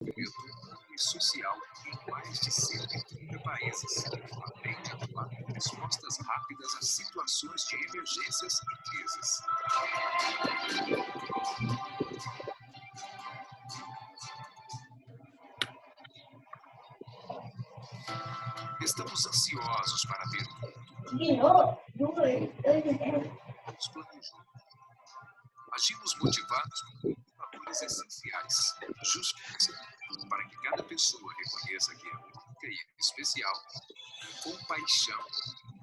e social em mais de 130 países, além de atuar com respostas rápidas a situações de emergências e crises. Estamos ansiosos para ver o mundo nos planejou. Agimos motivados por valores essenciais: justiça, para que cada pessoa reconheça que é única e especial; compaixão,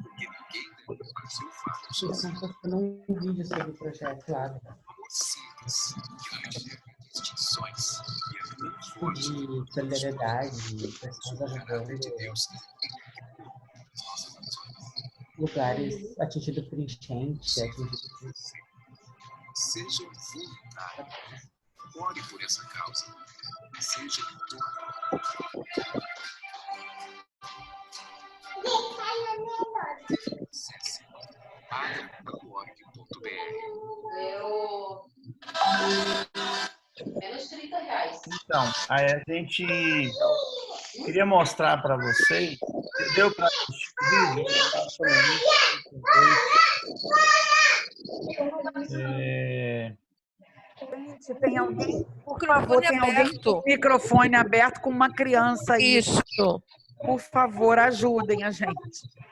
porque ninguém deve fazer o fardo Eles estão sozinho; postando um vídeo sobre o projeto lá, amor simples, que não enxerga distinções e é tão forte de solidariedade, pessoas caráter de ajudando Deus em as nossas ações. lugares atingidos por enchente, atingidos por... Seja um voluntário. Ore por essa causa. Seja um doador. Acesse adra.org.br. Menos R$30. Então, aí a gente queria mostrar para vocês. Deu para assistir o vídeo? Gente, tem alguém, por favor, tem alguém com o microfone aberto com uma criança aí. Isso. Por favor, ajudem a gente.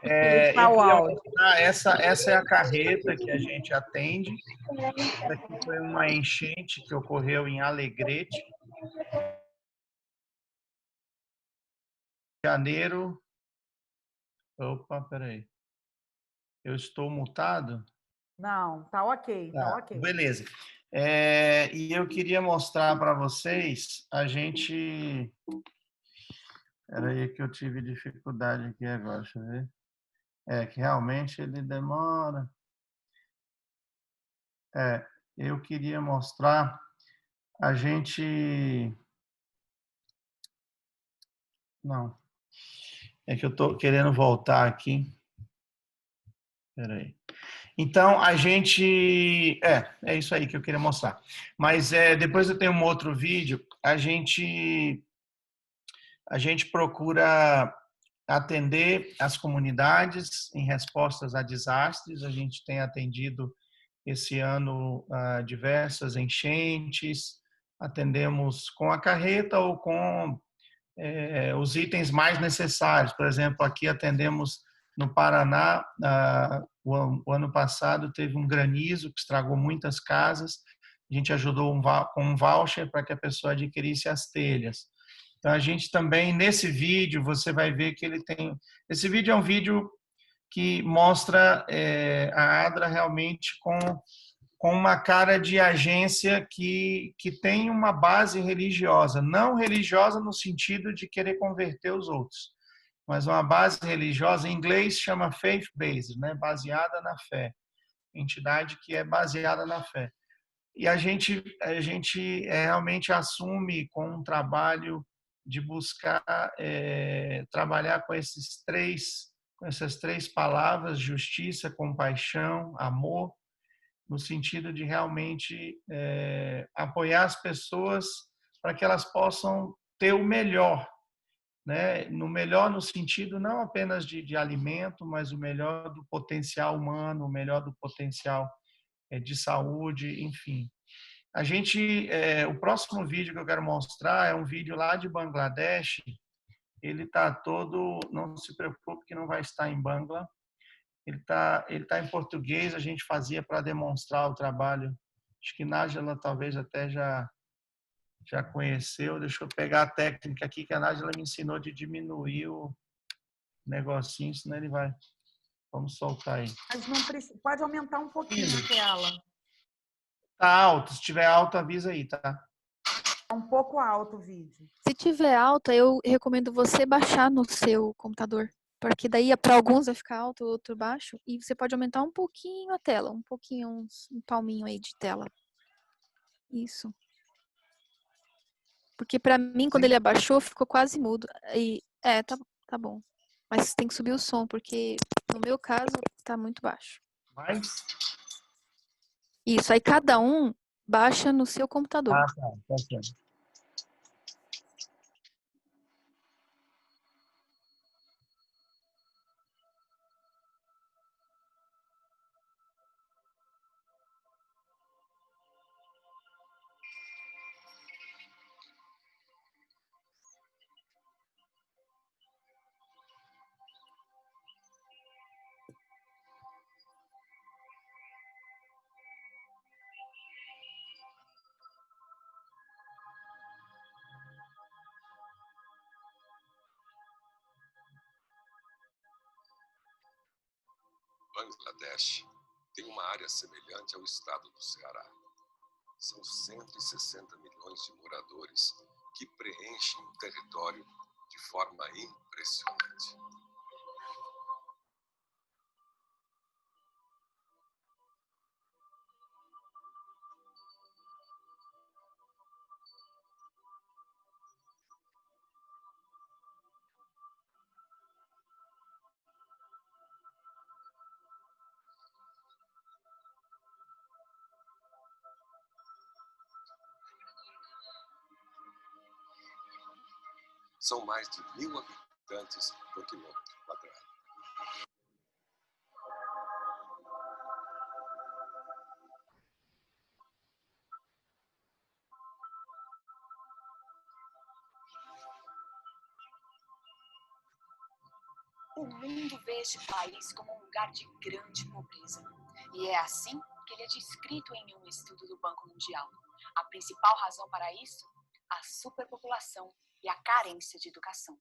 Eu Fechar o queria áudio. mostrar, essa é a carreta que a gente atende. Essa aqui foi uma enchente que ocorreu em Alegrete, janeiro. Opa, peraí. Eu estou mutado? Não, tá ok, tá ok. Beleza. E eu queria mostrar para vocês, a gente... Peraí que eu tive dificuldade aqui agora, deixa eu ver. Que realmente ele demora. Eu queria mostrar, a gente... Não. É que eu estou querendo voltar aqui. Peraí. Então, a gente... É isso aí que eu queria mostrar. Mas depois eu tenho um outro vídeo. A gente procura atender as comunidades em respostas a desastres. A gente tem atendido esse ano diversas enchentes. Atendemos com a carreta ou com os itens mais necessários. Por exemplo, aqui atendemos no Paraná, o ano passado teve um granizo que estragou muitas casas. A gente ajudou com um voucher para que a pessoa adquirisse as telhas. Então, a gente também, nesse vídeo, você vai ver que ele tem... Esse vídeo é um vídeo que mostra a ADRA realmente com uma cara de agência que tem uma base religiosa. Não religiosa no sentido de querer converter os outros, mas uma base religiosa, em inglês chama faith-based, né? Baseada na fé. Entidade que é baseada na fé. E a gente realmente assume com um trabalho de buscar trabalhar com essas três palavras: justiça, compaixão, amor, no sentido de realmente apoiar as pessoas para que elas possam ter o melhor, né? No melhor no sentido não apenas de alimento, mas o melhor do potencial humano, o melhor do potencial de saúde, enfim. O próximo vídeo que eu quero mostrar é um vídeo lá de Bangladesh. Ele está todo, não se preocupe que não vai estar em Bangla. Ele tá em português, a gente fazia para demonstrar o trabalho. Acho que Nájila talvez até já conheceu. Deixa eu pegar a técnica aqui que a Nájila me ensinou de diminuir o negocinho, senão ele vai... Vamos soltar aí. Mas não precisa, pode aumentar um pouquinho a tela. Tá alto, se tiver alto avisa aí, tá? É um pouco alto o vídeo. Se tiver alto, eu recomendo você baixar no seu computador. Porque daí para alguns vai ficar alto, outro baixo. E você pode aumentar um pouquinho a tela. Um pouquinho, um palminho aí de tela. Isso. Porque para mim, quando ele abaixou, ficou quase mudo. E, tá bom. Mas tem que subir o som, porque no meu caso, tá muito baixo. Mais? Isso, aí cada um baixa no seu computador. Tá certo. Bangladesh tem uma área semelhante ao estado do Ceará. São 160 milhões de moradores que preenchem o território de forma impressionante. São mais de 1.000 habitantes por quilômetro quadrado. O mundo vê este país como um lugar de grande pobreza. E é assim que ele é descrito em um estudo do Banco Mundial. A principal razão para isso? A superpopulação e a carência de educação.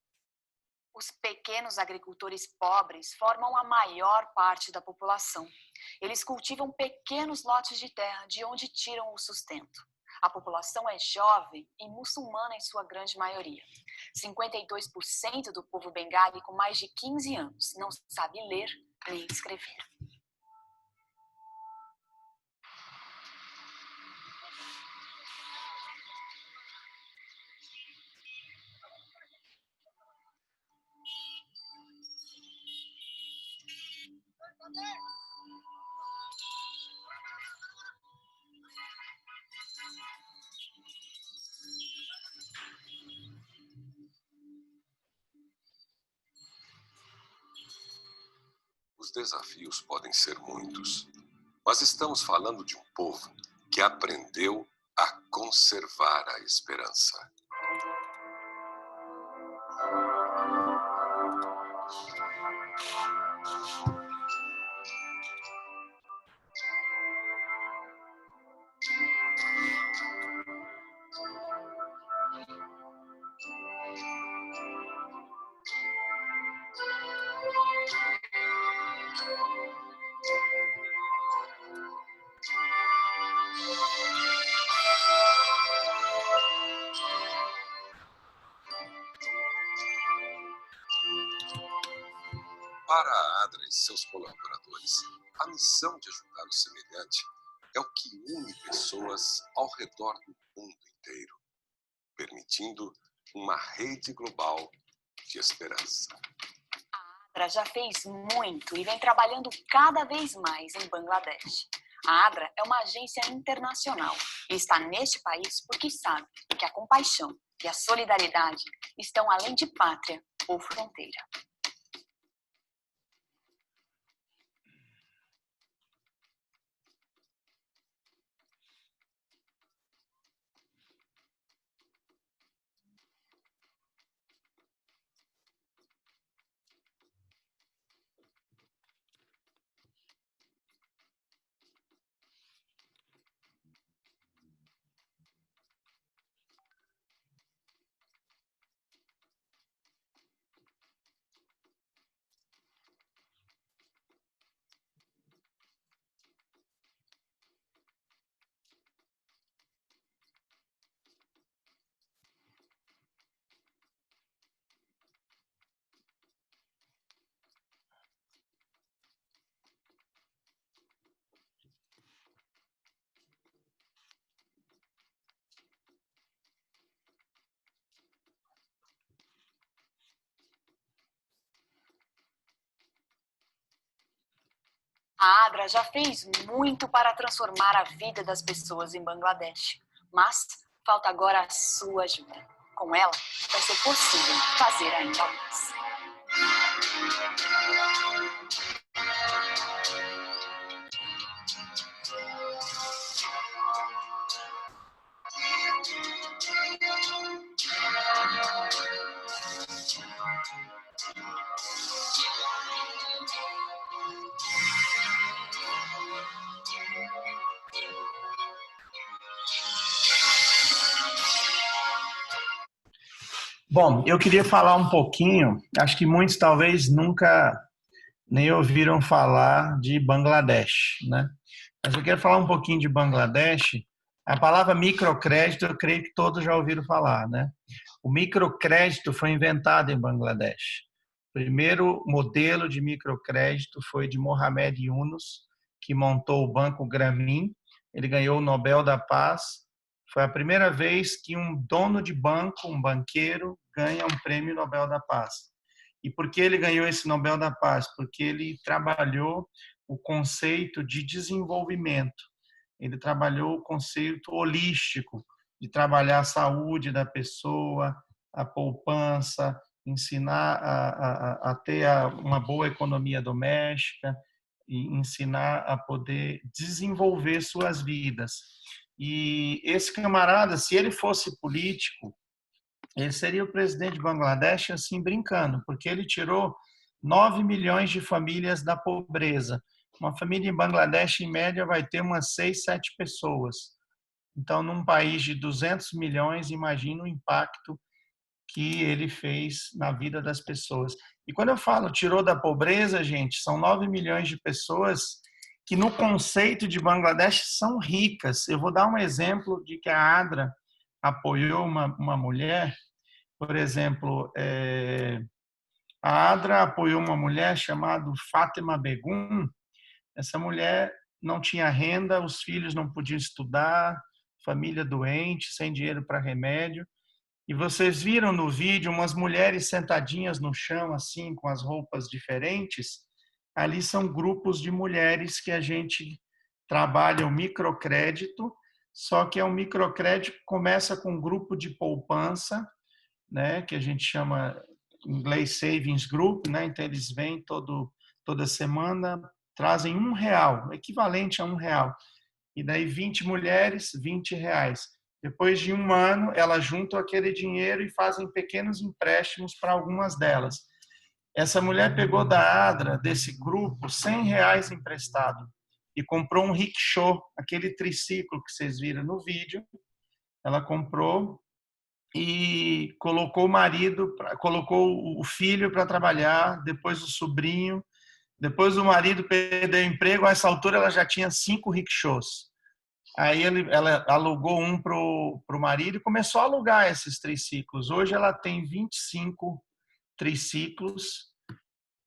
Os pequenos agricultores pobres formam a maior parte da população. Eles cultivam pequenos lotes de terra de onde tiram o sustento. A população é jovem e muçulmana em sua grande maioria. 52% do povo bengali com mais de 15 anos não sabe ler nem escrever. Os desafios podem ser muitos, mas estamos falando de um povo que aprendeu a conservar a esperança. Para a Adra e seus colaboradores, a missão de ajudar o semelhante é o que une pessoas ao redor do mundo inteiro, permitindo uma rede global de esperança. A Adra já fez muito e vem trabalhando cada vez mais em Bangladesh. A Adra é uma agência internacional e está neste país porque sabe que a compaixão e a solidariedade estão além de pátria ou fronteira. A Adra já fez muito para transformar a vida das pessoas em Bangladesh, mas falta agora a sua ajuda. Com ela, vai ser possível fazer ainda mais. Bom, eu queria falar um pouquinho, acho que muitos talvez nunca nem ouviram falar de Bangladesh, né? Mas eu quero falar um pouquinho de Bangladesh. A palavra microcrédito, eu creio que todos já ouviram falar, né? O microcrédito foi inventado em Bangladesh. O primeiro modelo de microcrédito foi de Mohamed Yunus, que montou o Banco Grameen. Ele ganhou o Nobel da Paz. Foi a primeira vez que um dono de banco, um banqueiro, ganha um prêmio Nobel da Paz. E por que ele ganhou esse Nobel da Paz? Porque ele trabalhou o conceito de desenvolvimento. Ele trabalhou o conceito holístico, de trabalhar a saúde da pessoa, a poupança, ensinar a ter uma boa economia doméstica e ensinar a poder desenvolver suas vidas. E esse camarada, se ele fosse político, ele seria o presidente de Bangladesh, assim, brincando, porque ele tirou 9 milhões de famílias da pobreza. Uma família em Bangladesh, em média, vai ter umas 6, 7 pessoas. Então, num país de 200 milhões, imagina o impacto que ele fez na vida das pessoas. E quando eu falo tirou da pobreza, gente, são 9 milhões de pessoas que, no conceito de Bangladesh, são ricas. Eu vou dar um exemplo de que a ADRA apoiou uma mulher, por exemplo, a ADRA apoiou uma mulher chamada Fátima Begum. Essa mulher não tinha renda, os filhos não podiam estudar, família doente, sem dinheiro para remédio. E vocês viram no vídeo umas mulheres sentadinhas no chão, assim, com as roupas diferentes. Ali são grupos de mulheres que a gente trabalha o microcrédito, só que é um microcrédito que começa com um grupo de poupança, né, que a gente chama em inglês Savings Group, né? Então eles vêm toda semana, trazem R$1, equivalente a R$1. E daí 20 mulheres, R$20. Depois de um ano, elas juntam aquele dinheiro e fazem pequenos empréstimos para algumas delas. Essa mulher pegou da ADRA, desse grupo, R$100 emprestado e comprou um rickshaw, aquele triciclo que vocês viram no vídeo. Ela comprou e colocou o marido, colocou o filho para trabalhar, depois o sobrinho, depois o marido perdeu o emprego, a essa altura ela já tinha 5 rickshaws. Aí ela alugou um para o marido e começou a alugar esses triciclos. Hoje ela tem 25 triciclos.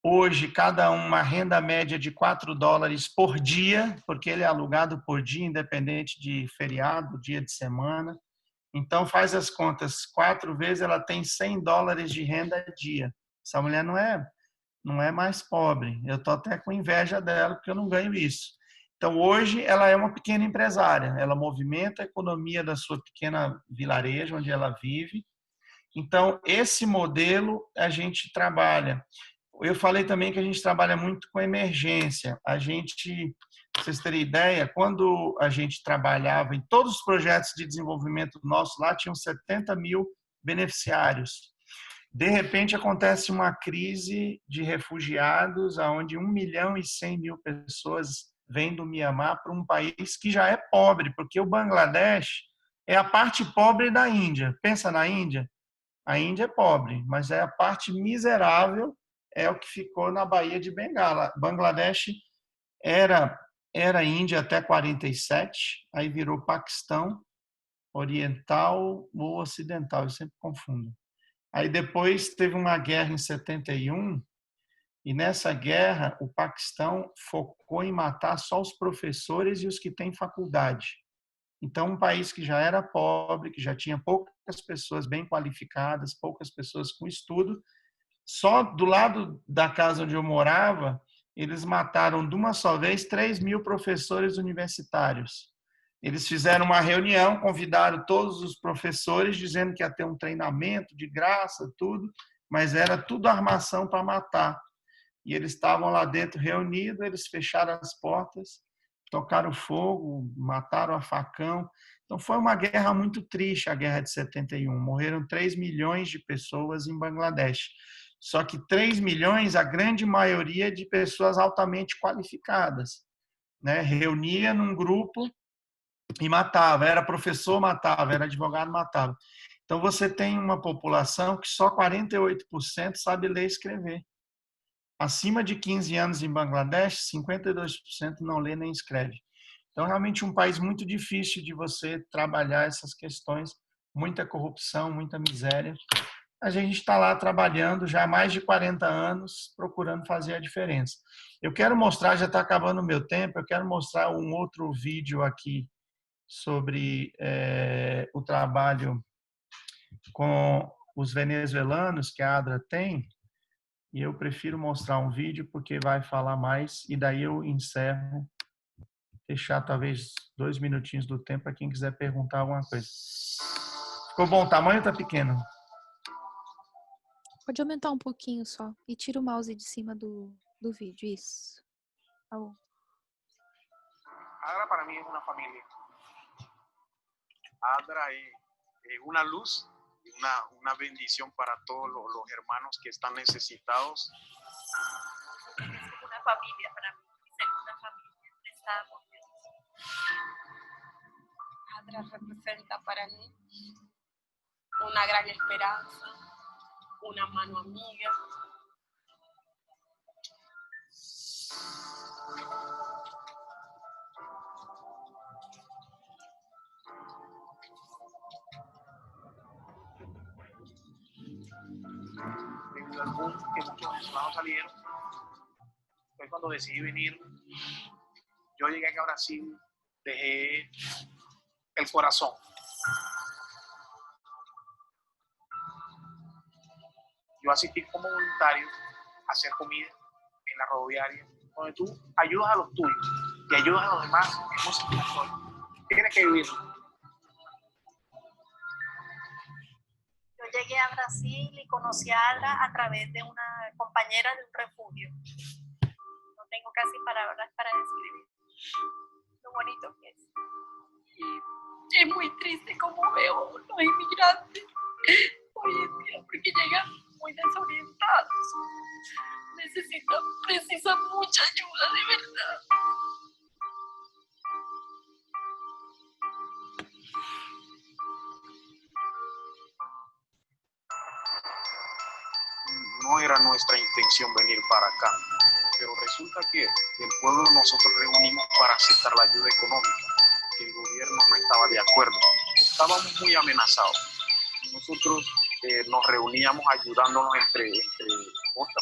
Hoje, cada uma renda média de $4 por dia, porque ele é alugado por dia, independente de feriado, dia de semana. Então, faz as contas, 4 vezes ela tem $100 de renda a dia. Essa mulher não é mais pobre. Eu estou até com inveja dela, porque eu não ganho isso. Então, hoje, ela é uma pequena empresária. Ela movimenta a economia da sua pequena vilarejo, onde ela vive. Então, esse modelo a gente trabalha. Eu falei também que a gente trabalha muito com emergência. A gente, para vocês terem ideia, quando a gente trabalhava em todos os projetos de desenvolvimento nossos, lá tinham 70 mil beneficiários. De repente, acontece uma crise de refugiados, onde 1.100.000 pessoas vêm do Mianmar para um país que já é pobre, porque o Bangladesh é a parte pobre da Índia. Pensa na Índia. A Índia é pobre, mas é a parte miserável, é o que ficou na Baía de Bengala. Bangladesh era Índia até 47, aí virou Paquistão, oriental ou ocidental, eu sempre confundo. Aí depois teve uma guerra em 71, e nessa guerra o Paquistão focou em matar só os professores e os que têm faculdade. Então, um país que já era pobre, que já tinha poucas pessoas bem qualificadas, poucas pessoas com estudo, só do lado da casa onde eu morava, eles mataram de uma só vez 3.000 professores universitários. Eles fizeram uma reunião, convidaram todos os professores, dizendo que ia ter um treinamento de graça, tudo, mas era tudo armação para matar. E eles estavam lá dentro reunidos, eles fecharam as portas, tocaram fogo, mataram a facão. Então, foi uma guerra muito triste, a guerra de 71. Morreram 3 milhões de pessoas em Bangladesh. Só que 3 milhões, a grande maioria de pessoas altamente qualificadas, né? Reunia num grupo e matava. Era professor, matava. Era advogado, matava. Então, você tem uma população que só 48% sabe ler e escrever. acima de 15 anos em Bangladesh, 52% não lê nem escreve. Então, realmente um país muito difícil de você trabalhar essas questões, muita corrupção, muita miséria. A gente está lá trabalhando já há mais de 40 anos, procurando fazer a diferença. Eu quero mostrar, já está acabando o meu tempo, eu quero mostrar um outro vídeo aqui sobre o trabalho com os venezuelanos que a ADRA tem, e eu prefiro mostrar um vídeo porque vai falar mais, e daí eu encerro, deixar talvez 2 minutinhos do tempo para quem quiser perguntar alguma coisa. Ficou bom? O tamanho está pequeno? Pode aumentar um pouquinho só. E tira o mouse de cima do vídeo. Isso. Tá bom. ADRA para mí es una familia. ADRA es una luz, una bendición para todos los hermanos que están necesitados. Es una familia para mí, mi segunda familia. Estamos. ADRA representa para mí una gran esperanza, una mano amiga. Debido al boom que muchos venezolanos salieron, fue cuando decidí venir. Yo llegué acá a Brasil, dejé el corazón. Yo asistí como voluntario a hacer comida en la rodoviaria, donde tú ayudas a los tuyos y ayudas a los demás en música y alcohol. Tienes que vivir. Yo llegué a Brasil y conocí a ADRA a través de una compañera de un refugio. No tengo casi palabras para describir lo bonito que es. Y es muy triste como veo los inmigrantes hoy en día porque llegan muy desorientados. Precisan mucha ayuda, de verdad. No era nuestra intención venir para acá, pero resulta que el pueblo nosotros reunimos para aceptar la ayuda económica, que el gobierno no estaba de acuerdo. Estábamos muy amenazados. Nosotros nos reuníamos ayudándonos entre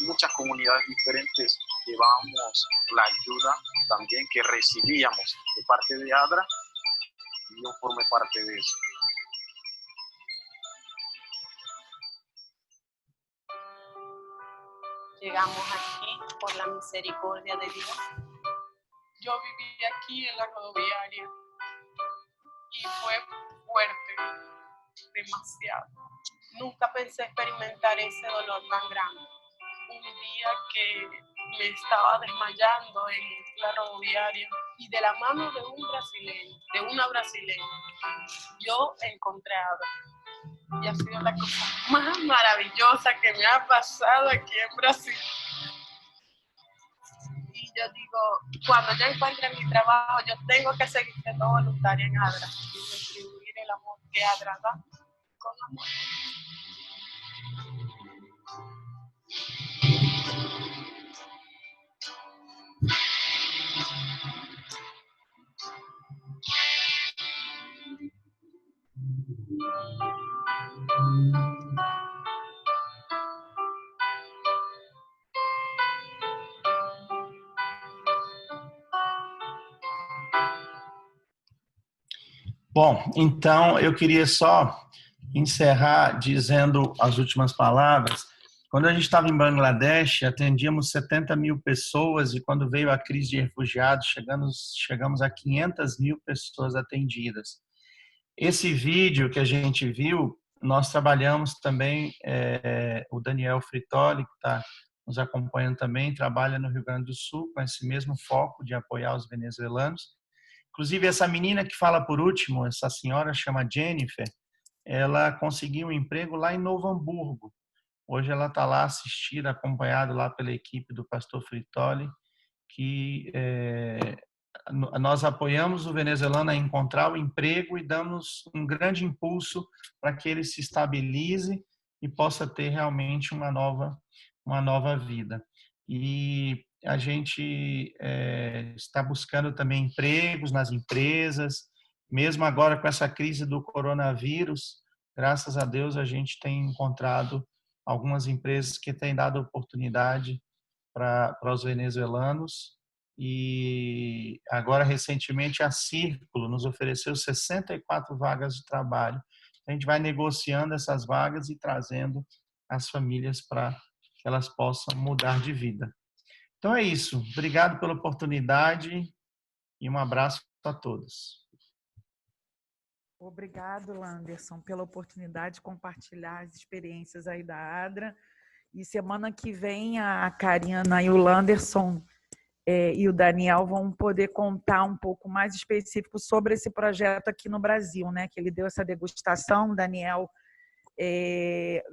muchas comunidades diferentes, llevábamos la ayuda también que recibíamos de parte de ADRA y yo formé parte de eso. Llegamos aquí por la misericordia de Dios. Yo viví aquí en la rodoviaria y fue fuerte, demasiado. Nunca pensé experimentar ese dolor tan grande. Un día que me estaba desmayando en la rodoviaria y de la mano de una brasileña, yo encontré a ADRA. Y ha sido la cosa más maravillosa que me ha pasado aquí en Brasil. Y yo digo, cuando yo encuentre mi trabajo, yo tengo que seguir siendo voluntaria en ADRA y distribuir el amor que ADRA da con amor. Bom, então eu queria só encerrar dizendo as últimas palavras. Quando a gente estava em Bangladesh, atendíamos 70 mil pessoas e quando veio a crise de refugiados, chegamos a 500 mil pessoas atendidas. Esse vídeo que a gente viu, nós trabalhamos também, o Daniel Fritoli, que está nos acompanhando também, trabalha no Rio Grande do Sul com esse mesmo foco de apoiar os venezuelanos. Inclusive, essa menina que fala por último, essa senhora chama Jennifer, ela conseguiu um emprego lá em Novo Hamburgo. Hoje ela está lá assistida, acompanhada lá pela equipe do pastor Fritoli, que nós apoiamos o venezuelano a encontrar o emprego e damos um grande impulso para que ele se estabilize e possa ter realmente uma nova vida. e a gente está buscando também empregos nas empresas, mesmo agora com essa crise do coronavírus, graças a Deus a gente tem encontrado algumas empresas que têm dado oportunidade para os venezuelanos, e agora recentemente a Círculo nos ofereceu 64 vagas de trabalho. A gente vai negociando essas vagas e trazendo as famílias para que elas possam mudar de vida. Então é isso. Obrigado pela oportunidade e um abraço a todos. Obrigado, Landerson, pela oportunidade de compartilhar as experiências aí da ADRA. E semana que vem a Karina e o Landerson e o Daniel vão poder contar um pouco mais específico sobre esse projeto aqui no Brasil, né? Que ele deu essa degustação. O Daniel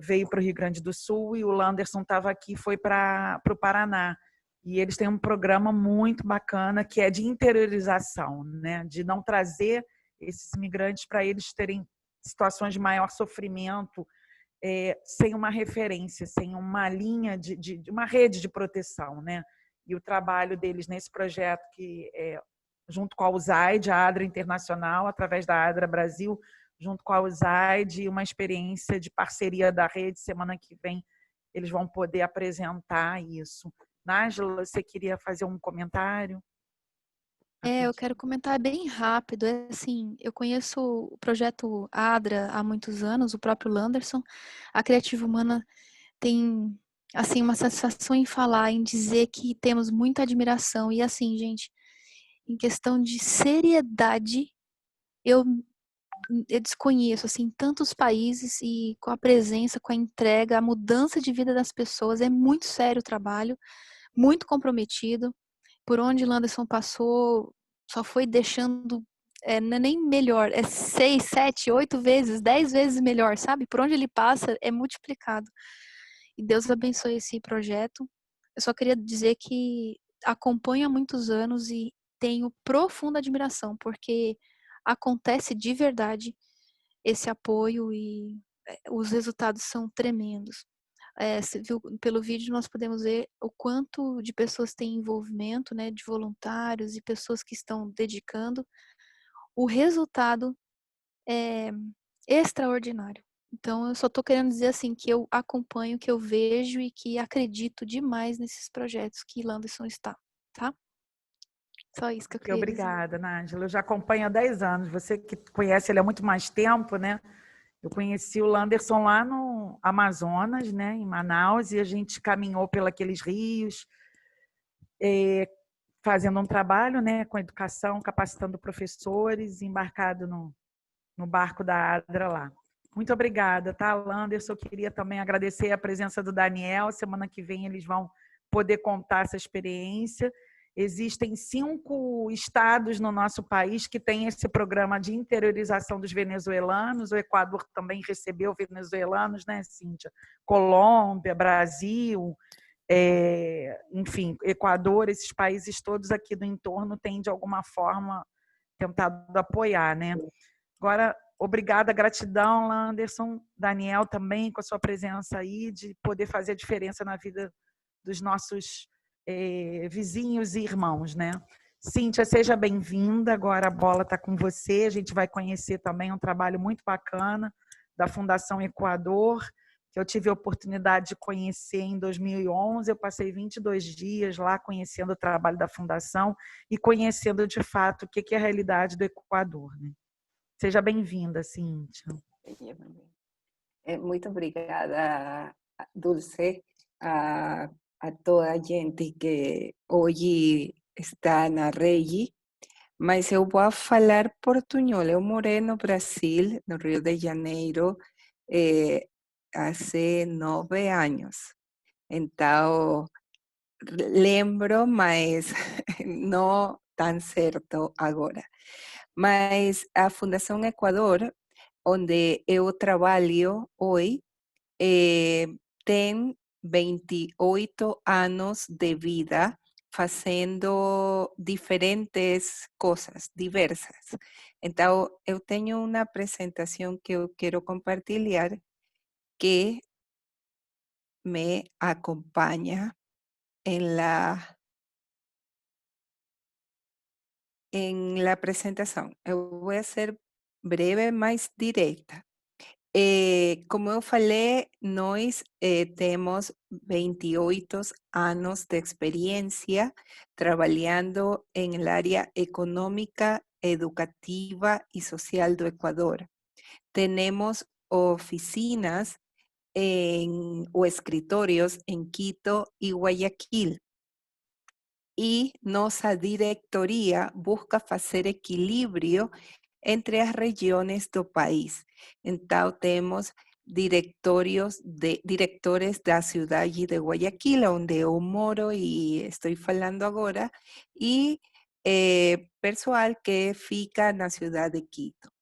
veio para o Rio Grande do Sul e o Landerson estava aqui, foi para o Paraná. E eles têm um programa muito bacana que é de interiorização, né? De não trazer esses imigrantes para eles terem situações de maior sofrimento, sem uma referência, sem uma linha de uma rede de proteção, né? E o trabalho deles nesse projeto, que junto com a USAID, a ADRA Internacional, através da ADRA Brasil, junto com a USAID, uma experiência de parceria da rede. Semana que vem eles vão poder apresentar isso. Nájila, você queria fazer um comentário? Eu quero comentar bem rápido. Assim, eu conheço o projeto ADRA há muitos anos, o próprio Landerson. A Criativa Humana tem, assim, uma satisfação em falar, em dizer que temos muita admiração. E assim, gente, em questão de seriedade, eu desconheço, assim, tantos países, e com a presença, com a entrega, a mudança de vida das pessoas. É muito sério o trabalho, muito comprometido. Por onde Landerson passou, só foi deixando, não é nem melhor, 6, 7, 8 vezes, 10 vezes melhor, sabe? Por onde ele passa, é multiplicado. E Deus abençoe esse projeto. Eu só queria dizer que acompanho há muitos anos e tenho profunda admiração, porque acontece de verdade esse apoio e os resultados são tremendos. Pelo vídeo nós podemos ver o quanto de pessoas têm envolvimento, né, de voluntários e pessoas que estão dedicando. O resultado é extraordinário. Então eu só estou querendo dizer assim que eu acompanho, que eu vejo e que acredito demais nesses projetos que Landerson está, tá? Só isso que eu queria dizer. Obrigada, Nájila. Eu já acompanho há 10 anos. Você que conhece ele há muito mais tempo, né? Eu conheci o Landerson lá no Amazonas, né, em Manaus, e a gente caminhou pelos rios, fazendo um trabalho, né, com educação, capacitando professores, embarcado no barco da ADRA lá. Muito obrigada, tá, Landerson? Eu queria também agradecer a presença do Daniel. Semana que vem eles vão poder contar essa experiência. Existem 5 estados no nosso país que têm esse programa de interiorização dos venezuelanos. O Equador também recebeu venezuelanos, né, Cíntia? Colômbia, Brasil, enfim, Equador, esses países todos aqui do entorno têm, de alguma forma, tentado apoiar, né? Agora, obrigada, gratidão, Landerson, Daniel também, com a sua presença aí, de poder fazer a diferença na vida dos nossos vizinhos e irmãos, né? Cíntia, seja bem-vinda. Agora a bola está com você. A gente vai conhecer também um trabalho muito bacana da Fundação Equador, que eu tive a oportunidade de conhecer em 2011. Eu passei 22 dias lá conhecendo o trabalho da Fundação e conhecendo, de fato, o que é a realidade do Equador, né? Seja bem-vinda, Cíntia. Muito obrigada, Dulce, a toda a gente que hoje está na rede, mas eu vou falar portunhol. Eu morei no Brasil, no Rio de Janeiro, há 9 anos. Então, lembro, mas não tão certo agora. Mas a Fundação Equador, onde eu trabalho hoje, tem 28 anos de vida fazendo diferentes coisas, diversas. Então, eu tenho uma apresentação que eu quero compartilhar que me acompanha en la apresentação. Eu vou ser breve, mas direta. Como eu falei, nós temos 28 anos de experiência trabalhando em el área econômica, educativa e social do Equador. Tenemos oficinas o escritorios en Quito y Guayaquil. Y nossa diretoria busca fazer equilíbrio entre as regiões do país. Então, temos diretores da cidade de Guayaquil, onde eu moro e estou falando agora, e pessoal que fica na cidade de Quito.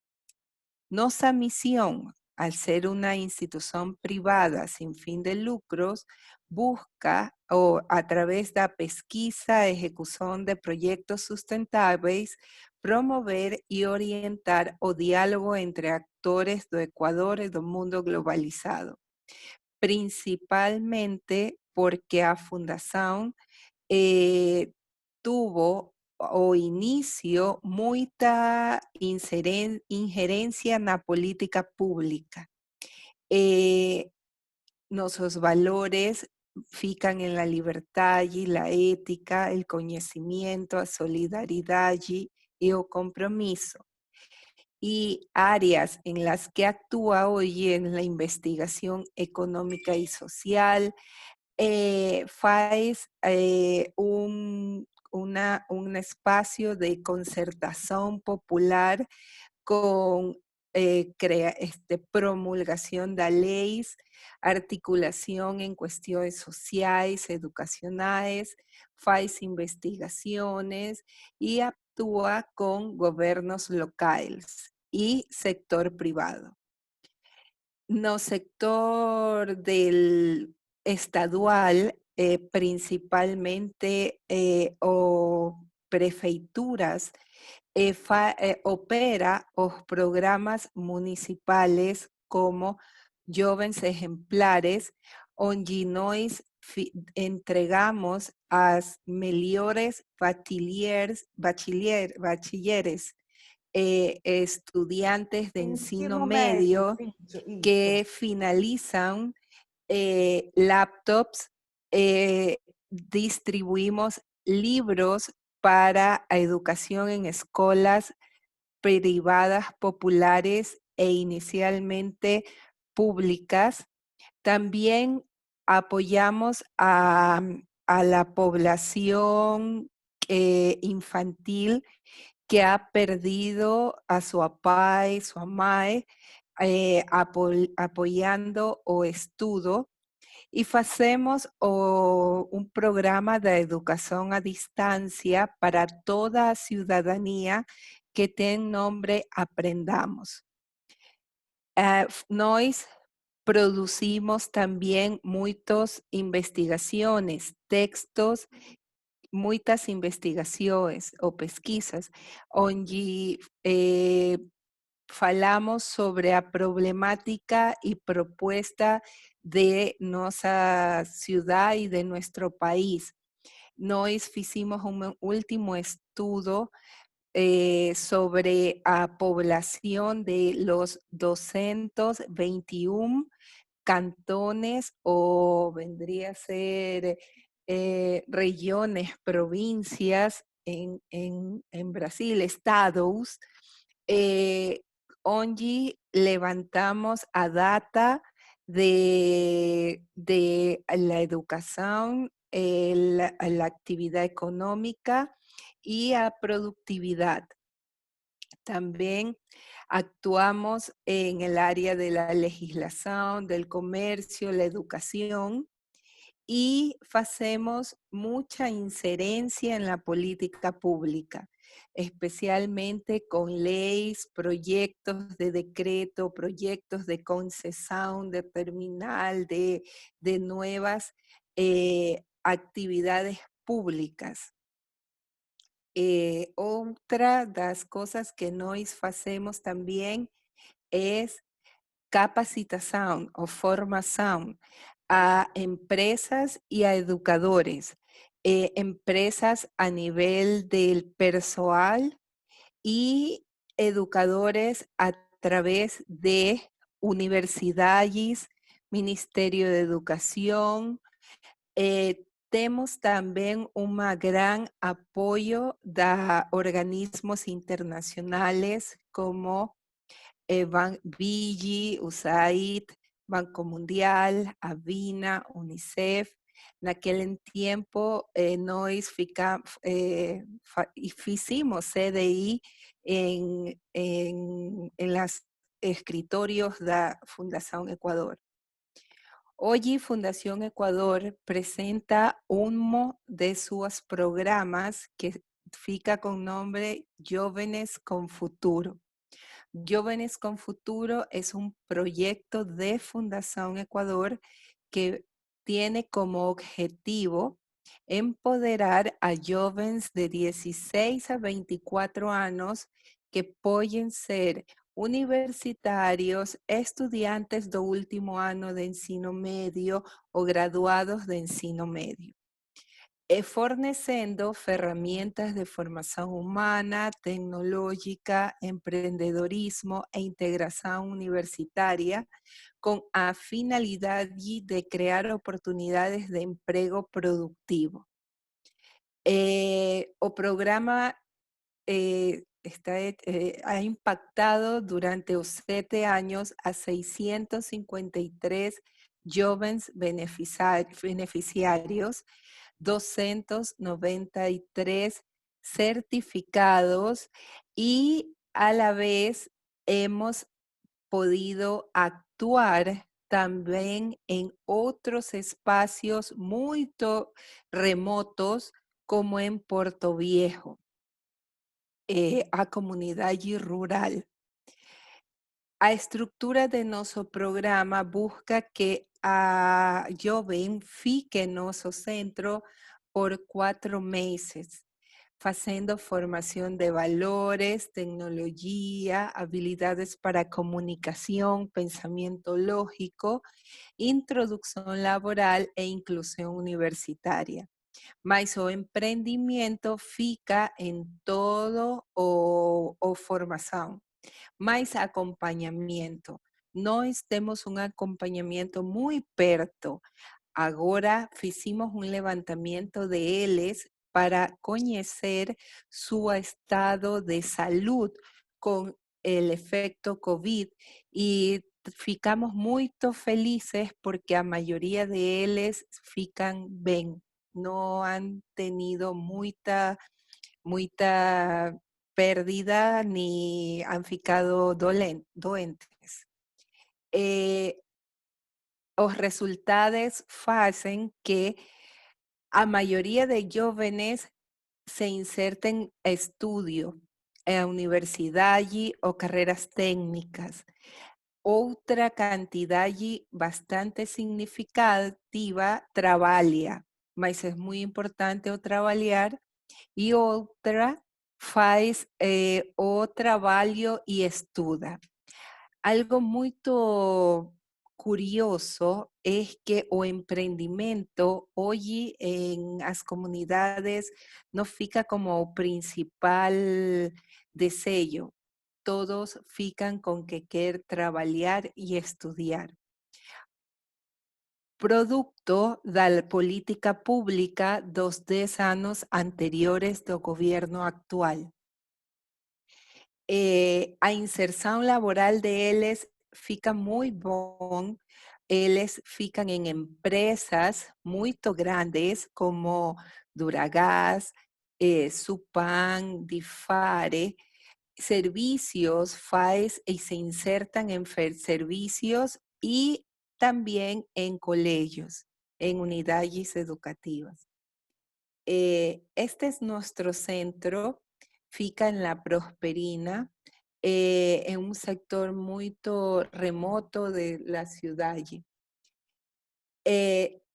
Nuestra misión, al ser una institución privada sin fin de lucros, busca a través de la pesquisa, ejecución de proyectos sustentables, promover y orientar o diálogo entre actores do Ecuador y del mundo globalizado. Principalmente porque a fundación tuvo o inicio muita injerencia na política pública. Nuestros valores fican en la libertad y la ética, el conocimiento, la solidaridad y el compromiso. Y áreas en las que actúa hoy en la investigación económica y social, faz un espacio de concertación popular con promulgación de leyes, articulación en cuestiones sociales, educacionales, faz investigaciones y actúa con gobiernos locales y sector privado. No sector del estadual, principalmente o prefeituras, opera os programas municipales como Jóvenes Ejemplares, onde nós entregamos as melhores bachilleres, estudiantes de ensino medio que finalizan laptops, distribuimos libros para educación en escuelas privadas, populares e inicialmente públicas. También apoyamos a la población infantil que ha perdido a su papá y su mamá, apoyando o estudo, y hacemos un programa de educación a distancia para toda ciudadanía que tiene nombre Aprendamos. Nós producimos también muchas investigaciones, textos, muchas investigaciones o pesquisas, onde falamos sobre la problemática y propuesta de nuestra ciudad y de nuestro país. Nós hicimos un último estudio sobre la población de los 221 cantones o vendría a ser regiones, provincias en Brasil, estados, onde levantamos a data de la educación, la actividad económica y la productividad. También actuamos en el área de la legislación, del comercio, la educación, y hacemos mucha injerencia en la política pública, especialmente con leyes, proyectos de decreto, proyectos de concesión, de terminal, de nuevas actividades públicas. Otra de las cosas que nós hacemos también es capacitación o formación a empresas y a educadores. empresas a nivel del personal y educadores a través de universidades, Ministerio de Educación. Temos também un gran apoyo de organismos internacionales como BIGI, USAID, Banco Mundial, Avina, Unicef. Naquele tempo, nós hicimos CDI en los escritorios da Fundação Ecuador. Hoy Fundación Ecuador presenta uno de sus programas que fica con nombre Jóvenes con Futuro. Jóvenes con Futuro es un proyecto de Fundación Ecuador que tiene como objetivo empoderar a jóvenes de 16 a 24 años que pueden ser universitarios, estudiantes do último año de ensino medio o graduados de ensino medio, fornecendo ferramentas de formación humana, tecnológica, emprendedorismo e integración universitaria con a finalidad de crear oportunidades de empleo productivo. O programa ha impactado durante los 7 años a 653 jóvenes beneficiarios, 293 certificados y a la vez hemos podido actuar también en otros espacios muy remotos como en Puerto Viejo, a comunidad rural. A estructura de nuestro programa busca que a joven fique en nuestro centro por 4 meses, haciendo formación de valores, tecnología, habilidades para comunicación, pensamiento lógico, introducción laboral e inclusión universitaria. Mas o emprendimiento fica en todo o formación. Mais acompanhamento. Nós temos um acompanhamento muito perto. Agora fizemos um levantamento de eles para conhecer seu estado de saúde com o efeito COVID e ficamos muito felizes porque a maioria deles ficam bem. Não han tenido muita pérdida ni han ficado doentes. Los resultados hacen que a mayoría de jóvenes se inserten a estudio en universidad o carreras técnicas. Otra cantidad bastante significativa trabaja, mas es muy importante o trabalhar, y otra faz o trabalho e estuda. Algo muito curioso es que o emprendimiento hoy en las comunidades no fica como o principal deseo. Todos fican con que quer trabalhar y estudiar. Producto da política pública dos 10 años anteriores do gobierno actual. A inserção laboral deles fica muito bom. Eles ficam em empresas muito grandes como Duragás, Supan, Difare. Servicios faz y se insertan en servicios y también en colegios, en unidades educativas. Este es nuestro centro, fica en La Prosperina, en un sector muy remoto de la ciudad.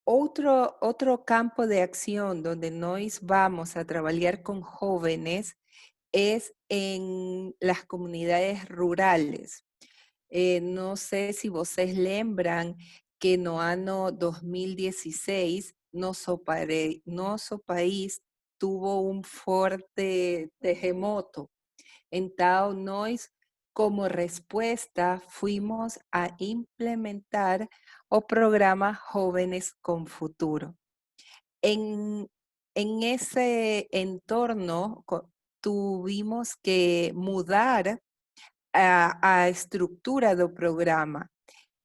Otro campo de acción donde nos vamos a trabajar con jóvenes es en las comunidades rurales. No sé si vocês lembram que no año 2016 nosso país tuvo um forte terremoto. Então, nós, como respuesta, fuimos a implementar o programa Jóvenes con Futuro. En ese entorno tuvimos que mudar a estructura do programa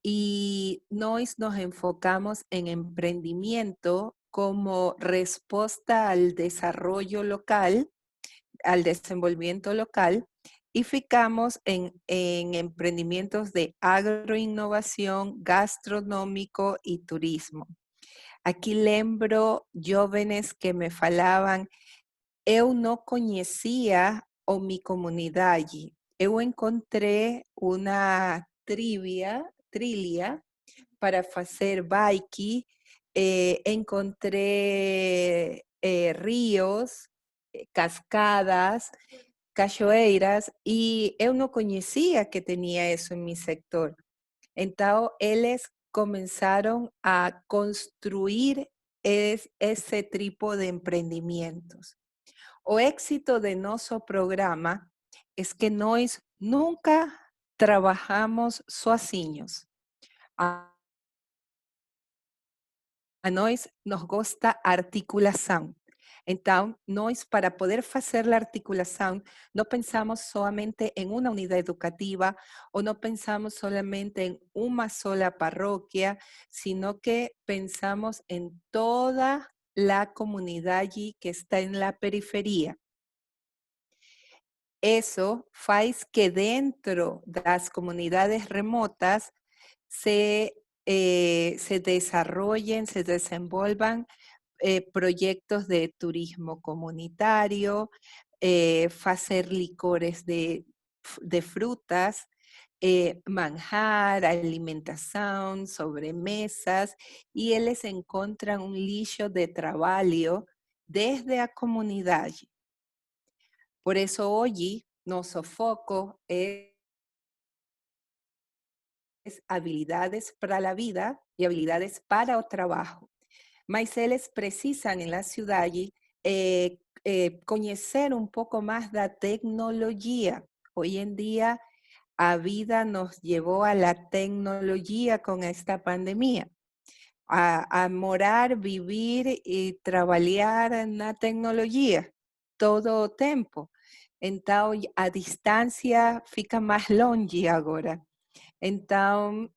y nos enfocamos en emprendimiento como respuesta al desarrollo local, al desenvolvimiento local, y ficamos en emprendimientos de agroinnovación, gastronómico y turismo. Aqui lembro jovens que me falavam, eu não conhecia minha comunidade. Eu encontrei uma trilha para fazer bike, encontrei rios, cascadas, cachoeiras, e eu não conhecia que tinha isso em meu sector. Então, eles começaram a construir esse tipo de empreendimentos. O éxito de nosso programa é que nós nunca trabalhamos sozinhos. A nós nos gosta articulação. Então, nós, para poder fazer a articulação, não pensamos somente em uma unidade educativa ou não pensamos solamente em uma sola paróquia, sino que pensamos em toda a comunidade que está na periferia. Isso faz que dentro das comunidades remotas se desarrollen, se desenvolvan proyectos de turismo comunitario, hacer licores de frutas, manjar, alimentación, sobremesas, y ellos encuentran un lixo de trabajo desde la comunidad. Por eso hoy nuestro foco es habilidades para la vida y habilidades para el trabajo. Mas eles precisam, na cidade, conhecer um pouco mais da tecnologia. Hoje em dia, a vida nos levou à tecnologia com esta pandemia. A morar, viver e trabalhar na tecnologia todo o tempo. Então, a distância fica mais longe agora. Então,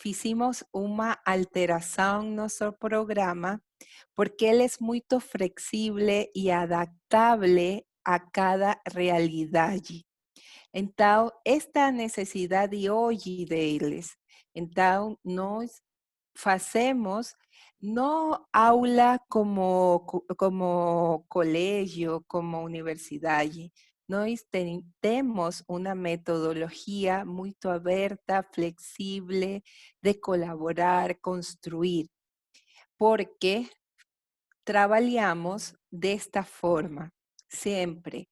hicimos uma alteração no nosso programa porque ele é muito flexível e adaptável a cada realidade. Então, esta necessidade hoje deles. Então, nós fazemos não aula como colégio, como universidade. Nós temos uma metodologia muito aberta, flexível, de colaborar, construir, porque trabalhamos desta forma, sempre.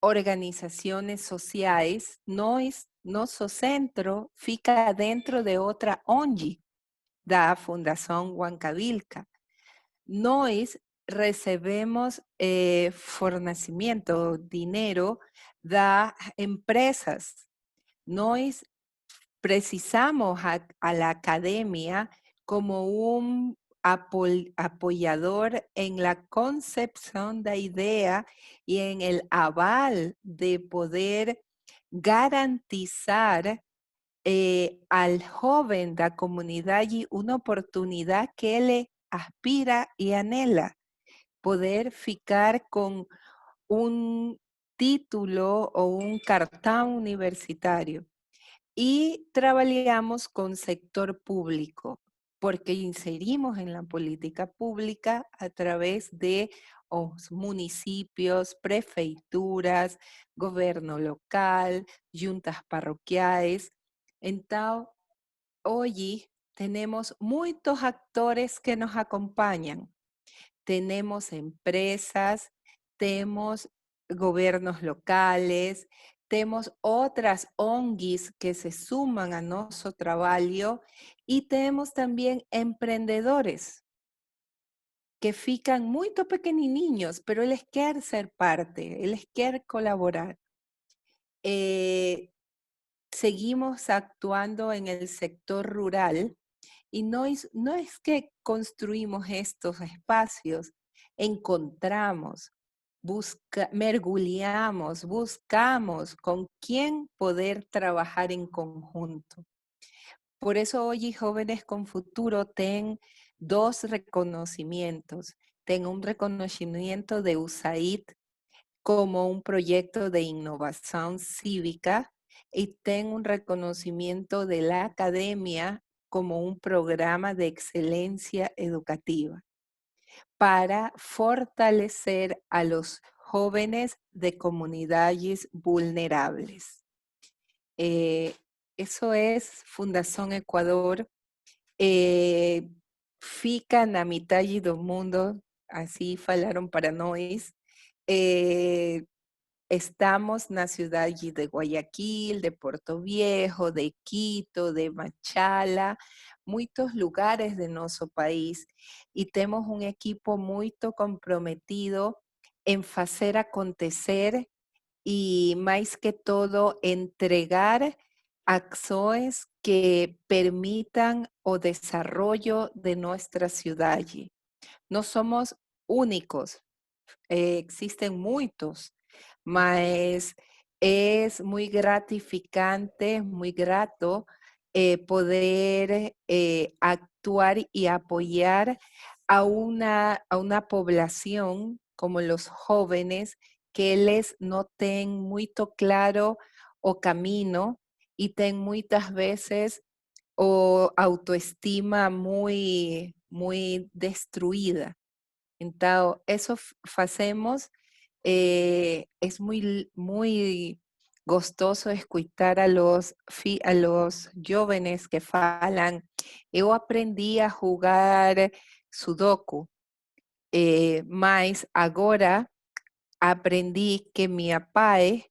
Organizações sociais, nosso centro fica dentro de outra ONG, da Fundação Huancavilca. Nós recebemos fornecimento, dinheiro das empresas. Nós precisamos a academia como um apoiador em la concepção da ideia e em el aval de poder garantizar al joven da comunidade uma oportunidade que ele aspira e anela, poder ficar com um título ou um cartão universitário. E trabalhamos com o sector público, porque inserimos en la política pública a través de los municipios, prefeituras, gobierno local, juntas parroquiales. Entonces, hoy tenemos muchos actores que nos acompañan. Tenemos empresas, tenemos gobiernos locales, tenemos otras ONGs que se suman a nuestro trabajo y tenemos también emprendedores que ficam muito pequenininhos, pero eles querem ser parte, eles querem colaborar. Seguimos actuando en el sector rural y no es que construimos estos espacios, encontramos, mergulhamos, buscamos con quién poder trabajar en conjunto. Por eso hoy Jóvenes con Futuro tienen 2 reconocimientos. Tengo un reconocimiento de USAID como un proyecto de innovación cívica y tengo un reconocimiento de la academia como un programa de excelencia educativa para fortalecer a los jóvenes de comunidades vulnerables. Eso es Fundación Ecuador. Fica na metade do mundo, así falaron para nós. Estamos na cidade de Guayaquil, de Porto Viejo, de Quito, de Machala, muitos lugares de nosso país e temos um equipo muito comprometido em fazer acontecer e, mais que todo, entregar ações que permitam o desenvolvimento de nossa cidade. Não somos únicos, existen muitos, mas es muy gratificante, muy grato poder actuar y apoyar a una población como los jóvenes que les no tienen muy claro o camino y tienen muchas veces o autoestima muy destruida. Entonces, eso hacemos. Es muy gostoso escuchar a los jóvenes que falam. Eu aprendi a jogar sudoku, mas agora aprendi que meu pai,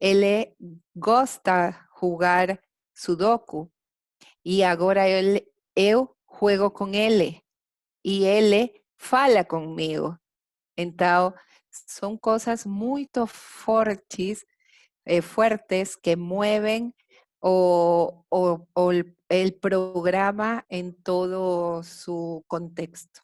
ele gosta jogar sudoku e agora eu juego com ele e ele fala comigo. Então, son cosas muy fuertes que mueven el programa en todo su contexto.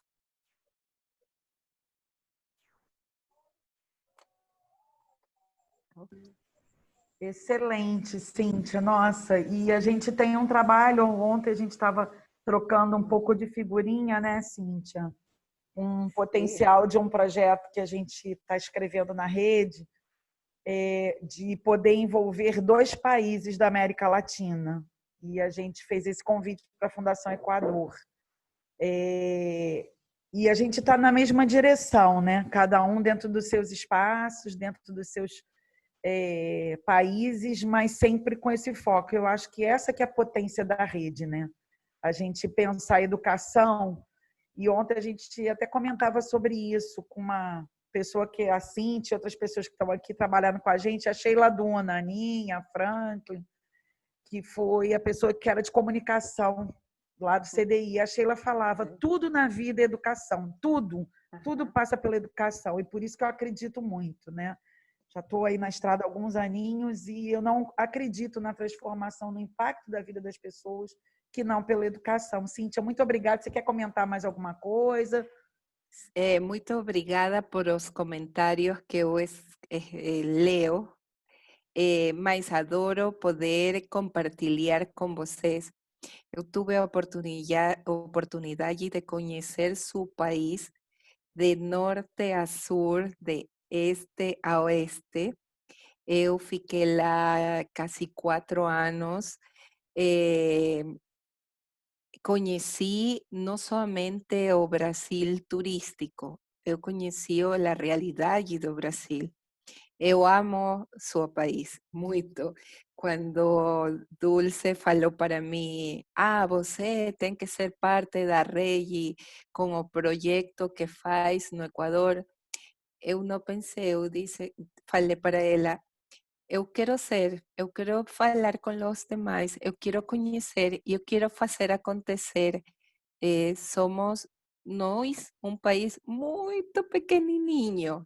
Excelente, Cíntia. Nossa, e a gente tem um trabalho, ontem a gente estava trocando um pouco de figurinha, né, Cíntia? Um potencial de um projeto que a gente está escrevendo na rede, de poder envolver 2 países da América Latina. E a gente fez esse convite para a Fundação Equador. E a gente está na mesma direção, né? Cada um dentro dos seus espaços, dentro dos seus países, mas sempre com esse foco. Eu acho que essa que é a potência da rede, né? A gente pensar a educação, e ontem a gente até comentava sobre isso com uma pessoa que é a Cintia, outras pessoas que estão aqui trabalhando com a gente, a Sheila Duna, a Aninha, a Franklin, que foi a pessoa que era de comunicação lá do CDI. A Sheila falava, tudo na vida é educação, tudo passa pela educação, e por isso que eu acredito muito, né? Já estou aí na estrada há alguns aninhos e eu não acredito na transformação, no impacto da vida das pessoas, que não pela educação. Cíntia, muito obrigada. Você quer comentar mais alguma coisa? Muito obrigada por os comentários que eu leo, mas adoro poder compartilhar com vocês. Eu tive a oportunidade de conhecer seu país de norte a sur, de este a oeste. Eu fiquei lá casi 4 anos. Conheci não somente o Brasil turístico, eu conheci a realidade do Brasil. Eu amo seu país muito. Quando Dulce falou para mim, você tem que ser parte da rede com o projeto que faz no Equador, eu não pensei, falei para ela, eu quero falar com os demais, eu quero conhecer e eu quero fazer acontecer. Somos nós, um país muito pequenininho,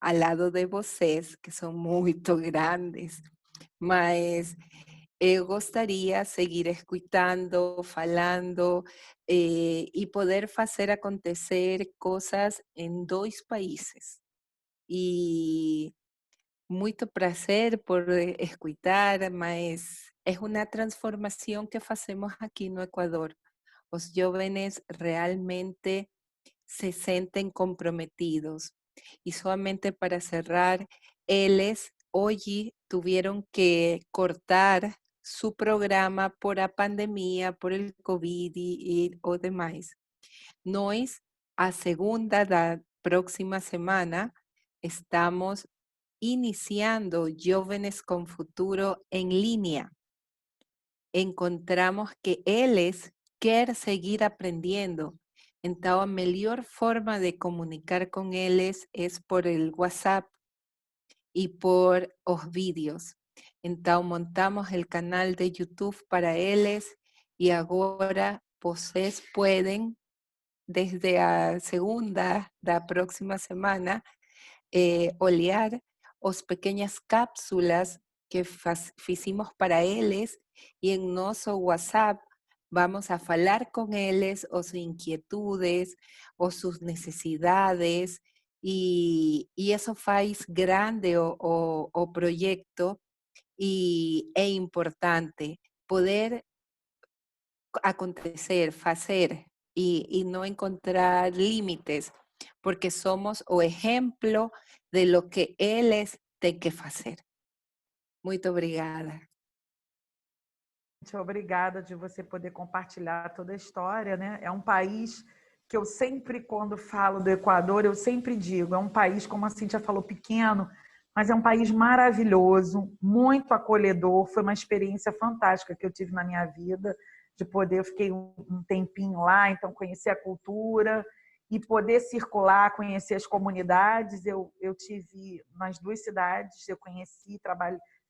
ao lado de vocês, que são muito grandes, mas eu gostaria de seguir escutando, falando e poder fazer acontecer coisas em 2 países. E muito prazer por escutar, mas é uma transformação que fazemos aqui no Equador. Os jovens realmente se sentem comprometidos. Y solamente para cerrar, ellos hoy tuvieron que cortar su programa por la pandemia, por el COVID y o demás. Nós, a segunda da próxima semana, estamos iniciando Jóvenes con Futuro en línea. Encontramos que eles querem seguir aprendendo. Então, a melhor forma de comunicar com eles é por el WhatsApp e por os vídeos. Então, montamos o canal de YouTube para eles e agora vocês podem, desde a segunda da próxima semana, olhar as pequeñas cápsulas que fizimos para eles e em nosso WhatsApp vamos a falar com eles as inquietudes, ou suas necessidades e isso faz grande o projeto e é importante poder acontecer, fazer e não encontrar límites, porque somos o exemplo de lo que eles têm que fazer. Muito obrigada. Muito obrigada de você poder compartilhar toda a história, né? É um país que eu sempre, quando falo do Equador, eu sempre digo, é um país, como a Cíntia falou, pequeno, mas é um país maravilhoso, muito acolhedor, foi uma experiência fantástica que eu tive na minha vida, de poder, eu fiquei um tempinho lá, então conhecer a cultura e poder circular, conhecer as comunidades. Eu tive nas 2 cidades, eu conheci,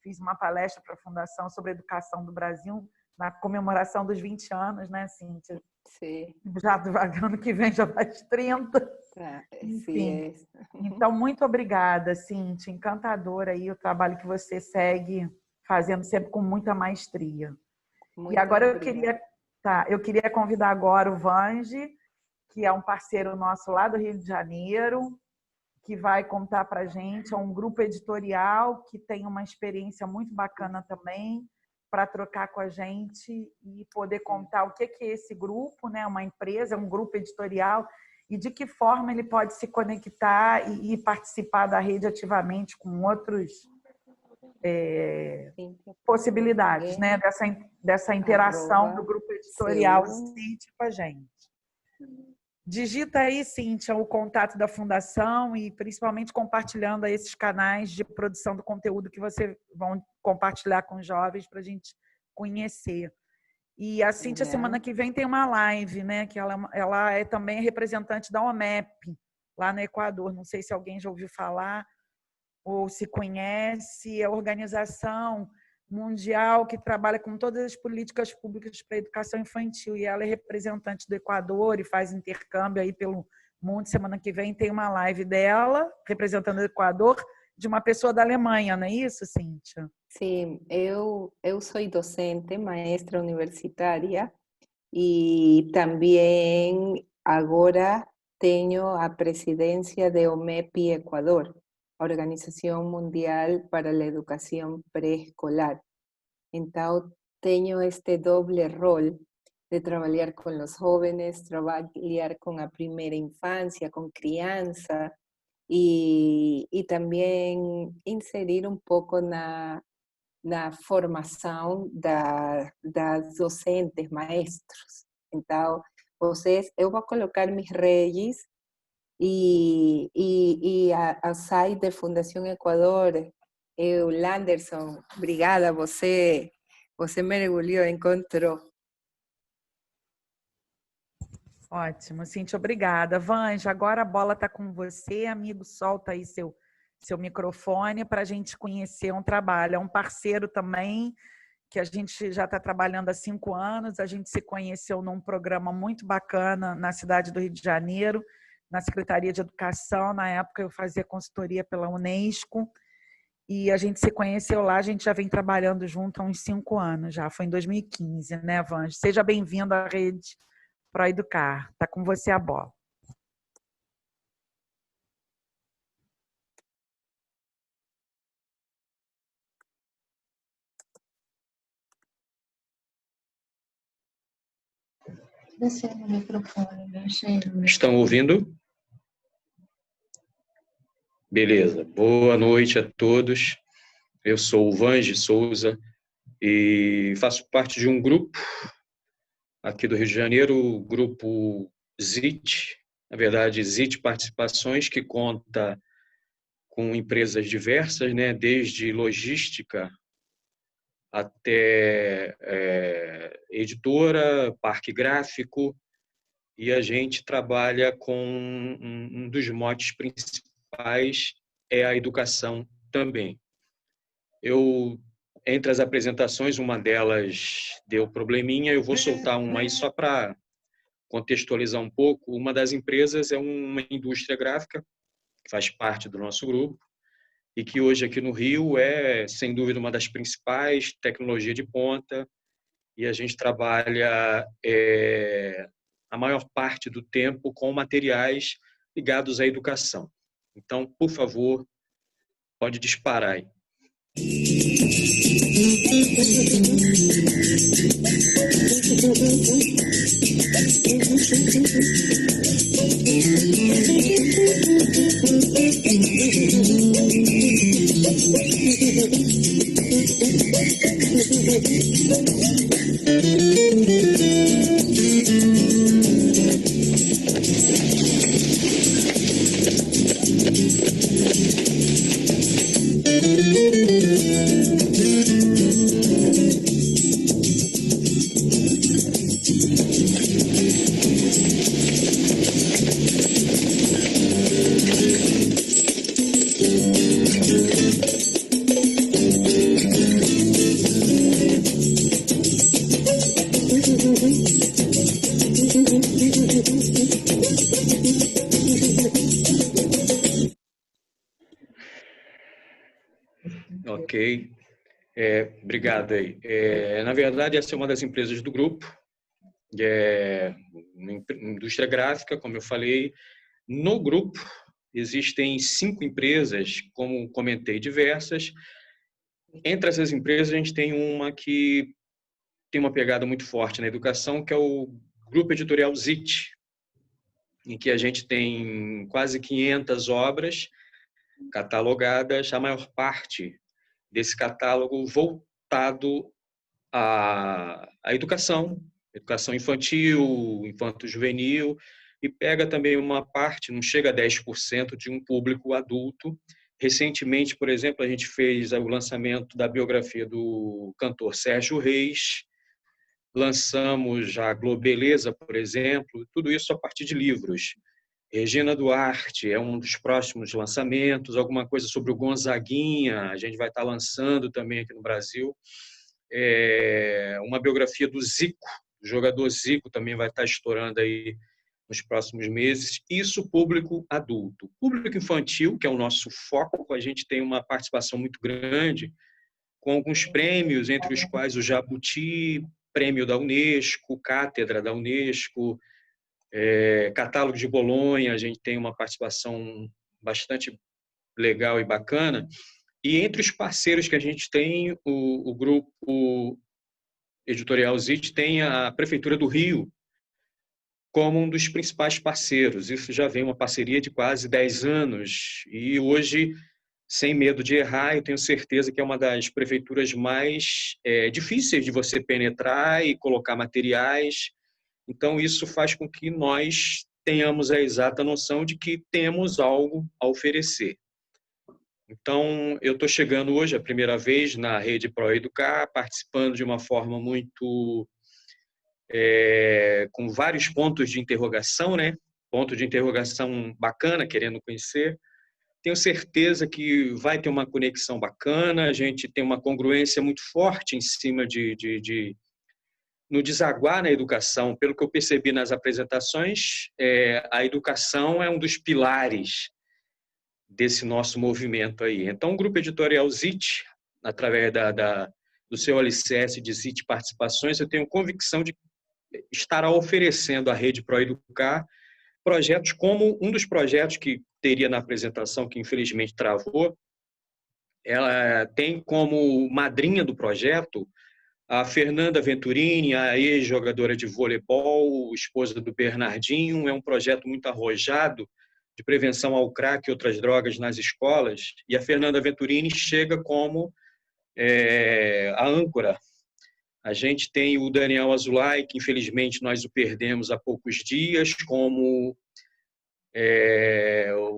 fiz uma palestra para a Fundação sobre a Educação do Brasil, na comemoração dos 20 anos, né, Cíntia? Sim. Já ano que vem já faz 30. Tá, Enfim. Então, muito obrigada, Cíntia. Encantadora aí o trabalho que você segue fazendo sempre com muita maestria. Muito e agora obrigada. eu queria convidar agora o Vange, que é um parceiro nosso lá do Rio de Janeiro, que vai contar para a gente, é um grupo editorial que tem uma experiência muito bacana também para trocar com a gente e poder contar o que é esse grupo, né? Uma empresa, um grupo editorial, e de que forma ele pode se conectar e participar da rede ativamente com outros possibilidades, né? Dessa interação do grupo editorial Cíntia com a gente. Digita aí, Cíntia, o contato da Fundação e principalmente compartilhando aí esses canais de produção do conteúdo que você vão compartilhar com os jovens para a gente conhecer. E a Cíntia, semana que vem, tem uma live, né? Que ela é também representante da OMEP, lá no Equador. Não sei se alguém já ouviu falar ou se conhece. É a organização mundial que trabalha com todas as políticas públicas para a educação infantil, e ela é representante do Equador e faz intercâmbio aí pelo mundo. Semana que vem tem uma live dela, representando o Equador, de uma pessoa da Alemanha, não é isso, Cíntia? Sim, eu sou docente, maestra universitária, e também agora tenho a presidência de OMEP Equador, Organização Mundial para a Educação Pré-Escolar. Então, tenho este doble rol de trabalhar com os jovens, trabalhar com a primeira infância, com criança, e também inserir um pouco na formação das docentes, maestros. Então, eu vou colocar mis redes e a site de Fundação Equador. Landerson, obrigada, você mergulhou, encontrou. Ótimo, Cíntia, obrigada. Vanja, agora a bola está com você, amigo, solta aí seu microfone para a gente conhecer um trabalho. É um parceiro também que a gente já está trabalhando há 5 anos. A gente se conheceu num programa muito bacana na cidade do Rio de Janeiro, na Secretaria de Educação. Na época, eu fazia consultoria pela Unesco. E a gente se conheceu lá, a gente já vem trabalhando junto há uns 5 anos já. Foi em 2015, né, Vange? Seja bem-vindo à rede ProEducar. Está com você a bola. Descer no microfone, deixei. Estão ouvindo? Beleza. Boa noite a todos. Eu sou o Vange Souza e faço parte de um grupo aqui do Rio de Janeiro, o grupo ZIT, na verdade, ZIT Participações, que conta com empresas diversas, né, desde logística até editora, parque gráfico, e a gente trabalha com um dos motes principais é a educação também. Entre as apresentações, uma delas deu probleminha, eu vou soltar uma aí só para contextualizar um pouco. Uma das empresas é uma indústria gráfica, que faz parte do nosso grupo, e que hoje aqui no Rio é, sem dúvida, uma das principais, tecnologia de ponta, e a gente trabalha a maior parte do tempo com materiais ligados à educação. Então, por favor, pode disparar aí. Ok. Obrigado aí. Na verdade, essa é uma das empresas do grupo, indústria gráfica, como eu falei. No grupo existem 5 empresas, como comentei, diversas. Entre essas empresas, a gente tem uma que tem uma pegada muito forte na educação, que é o Grupo Editorial ZIT, em que a gente tem quase 500 obras catalogadas, a maior parte desse catálogo voltado à educação infantil, infanto-juvenil, e pega também uma parte, não chega a 10%, de um público adulto. Recentemente, por exemplo, a gente fez o lançamento da biografia do cantor Sérgio Reis, lançamos a Globeleza, por exemplo, tudo isso a partir de livros. Regina Duarte é um dos próximos lançamentos, alguma coisa sobre o Gonzaguinha, a gente vai estar lançando também aqui no Brasil. Uma biografia do Zico, o jogador Zico também vai estar estourando aí nos próximos meses. Isso, público adulto. Público infantil, que é o nosso foco, a gente tem uma participação muito grande, com alguns prêmios, entre os quais o Jabuti, prêmio da Unesco, cátedra da Unesco, catálogo de Bolonha, a gente tem uma participação bastante legal e bacana. E entre os parceiros que a gente tem, o grupo editorial ZIT tem a Prefeitura do Rio como um dos principais parceiros. Isso já vem uma parceria de quase 10 anos. E hoje, sem medo de errar, eu tenho certeza que é uma das prefeituras mais difíceis de você penetrar e colocar materiais. Então, isso faz com que nós tenhamos a exata noção de que temos algo a oferecer. Então, eu estou chegando hoje a primeira vez na rede ProEducar, participando de uma forma muito... com vários pontos de interrogação, né? Ponto de interrogação bacana, querendo conhecer. tenho certeza que vai ter uma conexão bacana, a gente tem uma congruência muito forte em cima no desaguar na educação. Pelo que eu percebi nas apresentações, a educação é um dos pilares desse nosso movimento aí. Então, o Grupo Editorial ZIT, através do seu alicerce de ZIT Participações, eu tenho convicção de estará oferecendo à Rede ProEducar projetos como um dos projetos que teria na apresentação, que infelizmente travou. Ela tem como madrinha do projeto a Fernanda Venturini, a ex-jogadora de voleibol, esposa do Bernardinho. É um projeto muito arrojado de prevenção ao crack e outras drogas nas escolas. E a Fernanda Venturini chega como a âncora. A gente tem o Daniel Azulay, que infelizmente nós o perdemos há poucos dias, como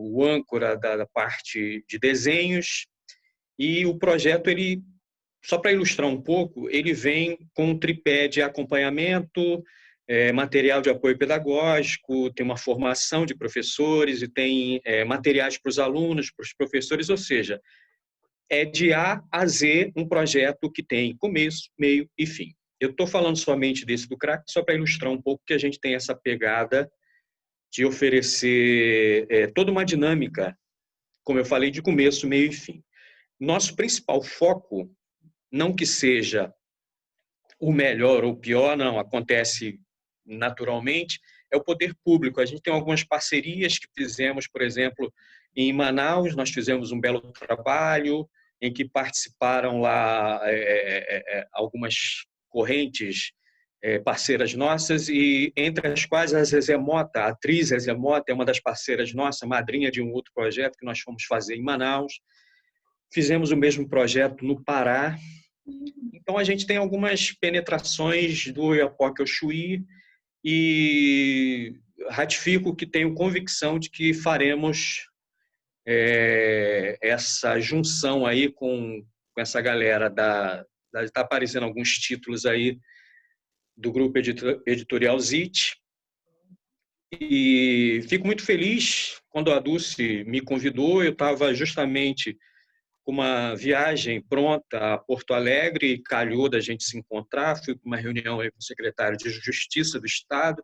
o âncora da parte de desenhos. E o projeto, só para ilustrar um pouco, ele vem com um tripé de acompanhamento, material de apoio pedagógico, tem uma formação de professores e tem materiais para os alunos, para os professores, ou seja, é de A a Z um projeto que tem começo, meio e fim. Eu estou falando somente desse do crack, só para ilustrar um pouco que a gente tem essa pegada de oferecer toda uma dinâmica, como eu falei, de começo, meio e fim. Nosso principal foco, não que seja o melhor ou o pior, não, acontece naturalmente, é o poder público. A gente tem algumas parcerias que fizemos, por exemplo, em Manaus, nós fizemos um belo trabalho, em que participaram lá algumas correntes parceiras nossas, e entre as quais a Zezé Mota, a atriz Zezé Mota, é uma das parceiras nossas, madrinha de um outro projeto que nós fomos fazer em Manaus. Fizemos o mesmo projeto no Pará. Então, a gente tem algumas penetrações do Oiapoque ao Chuí e ratifico que tenho convicção de que faremos essa junção aí com essa galera está aparecendo alguns títulos aí do Grupo Editorial ZIT, e fico muito feliz quando a Dulce me convidou. Eu estava justamente com uma viagem pronta a Porto Alegre, e calhou da gente se encontrar. Fui para uma reunião aí com o secretário de Justiça do Estado,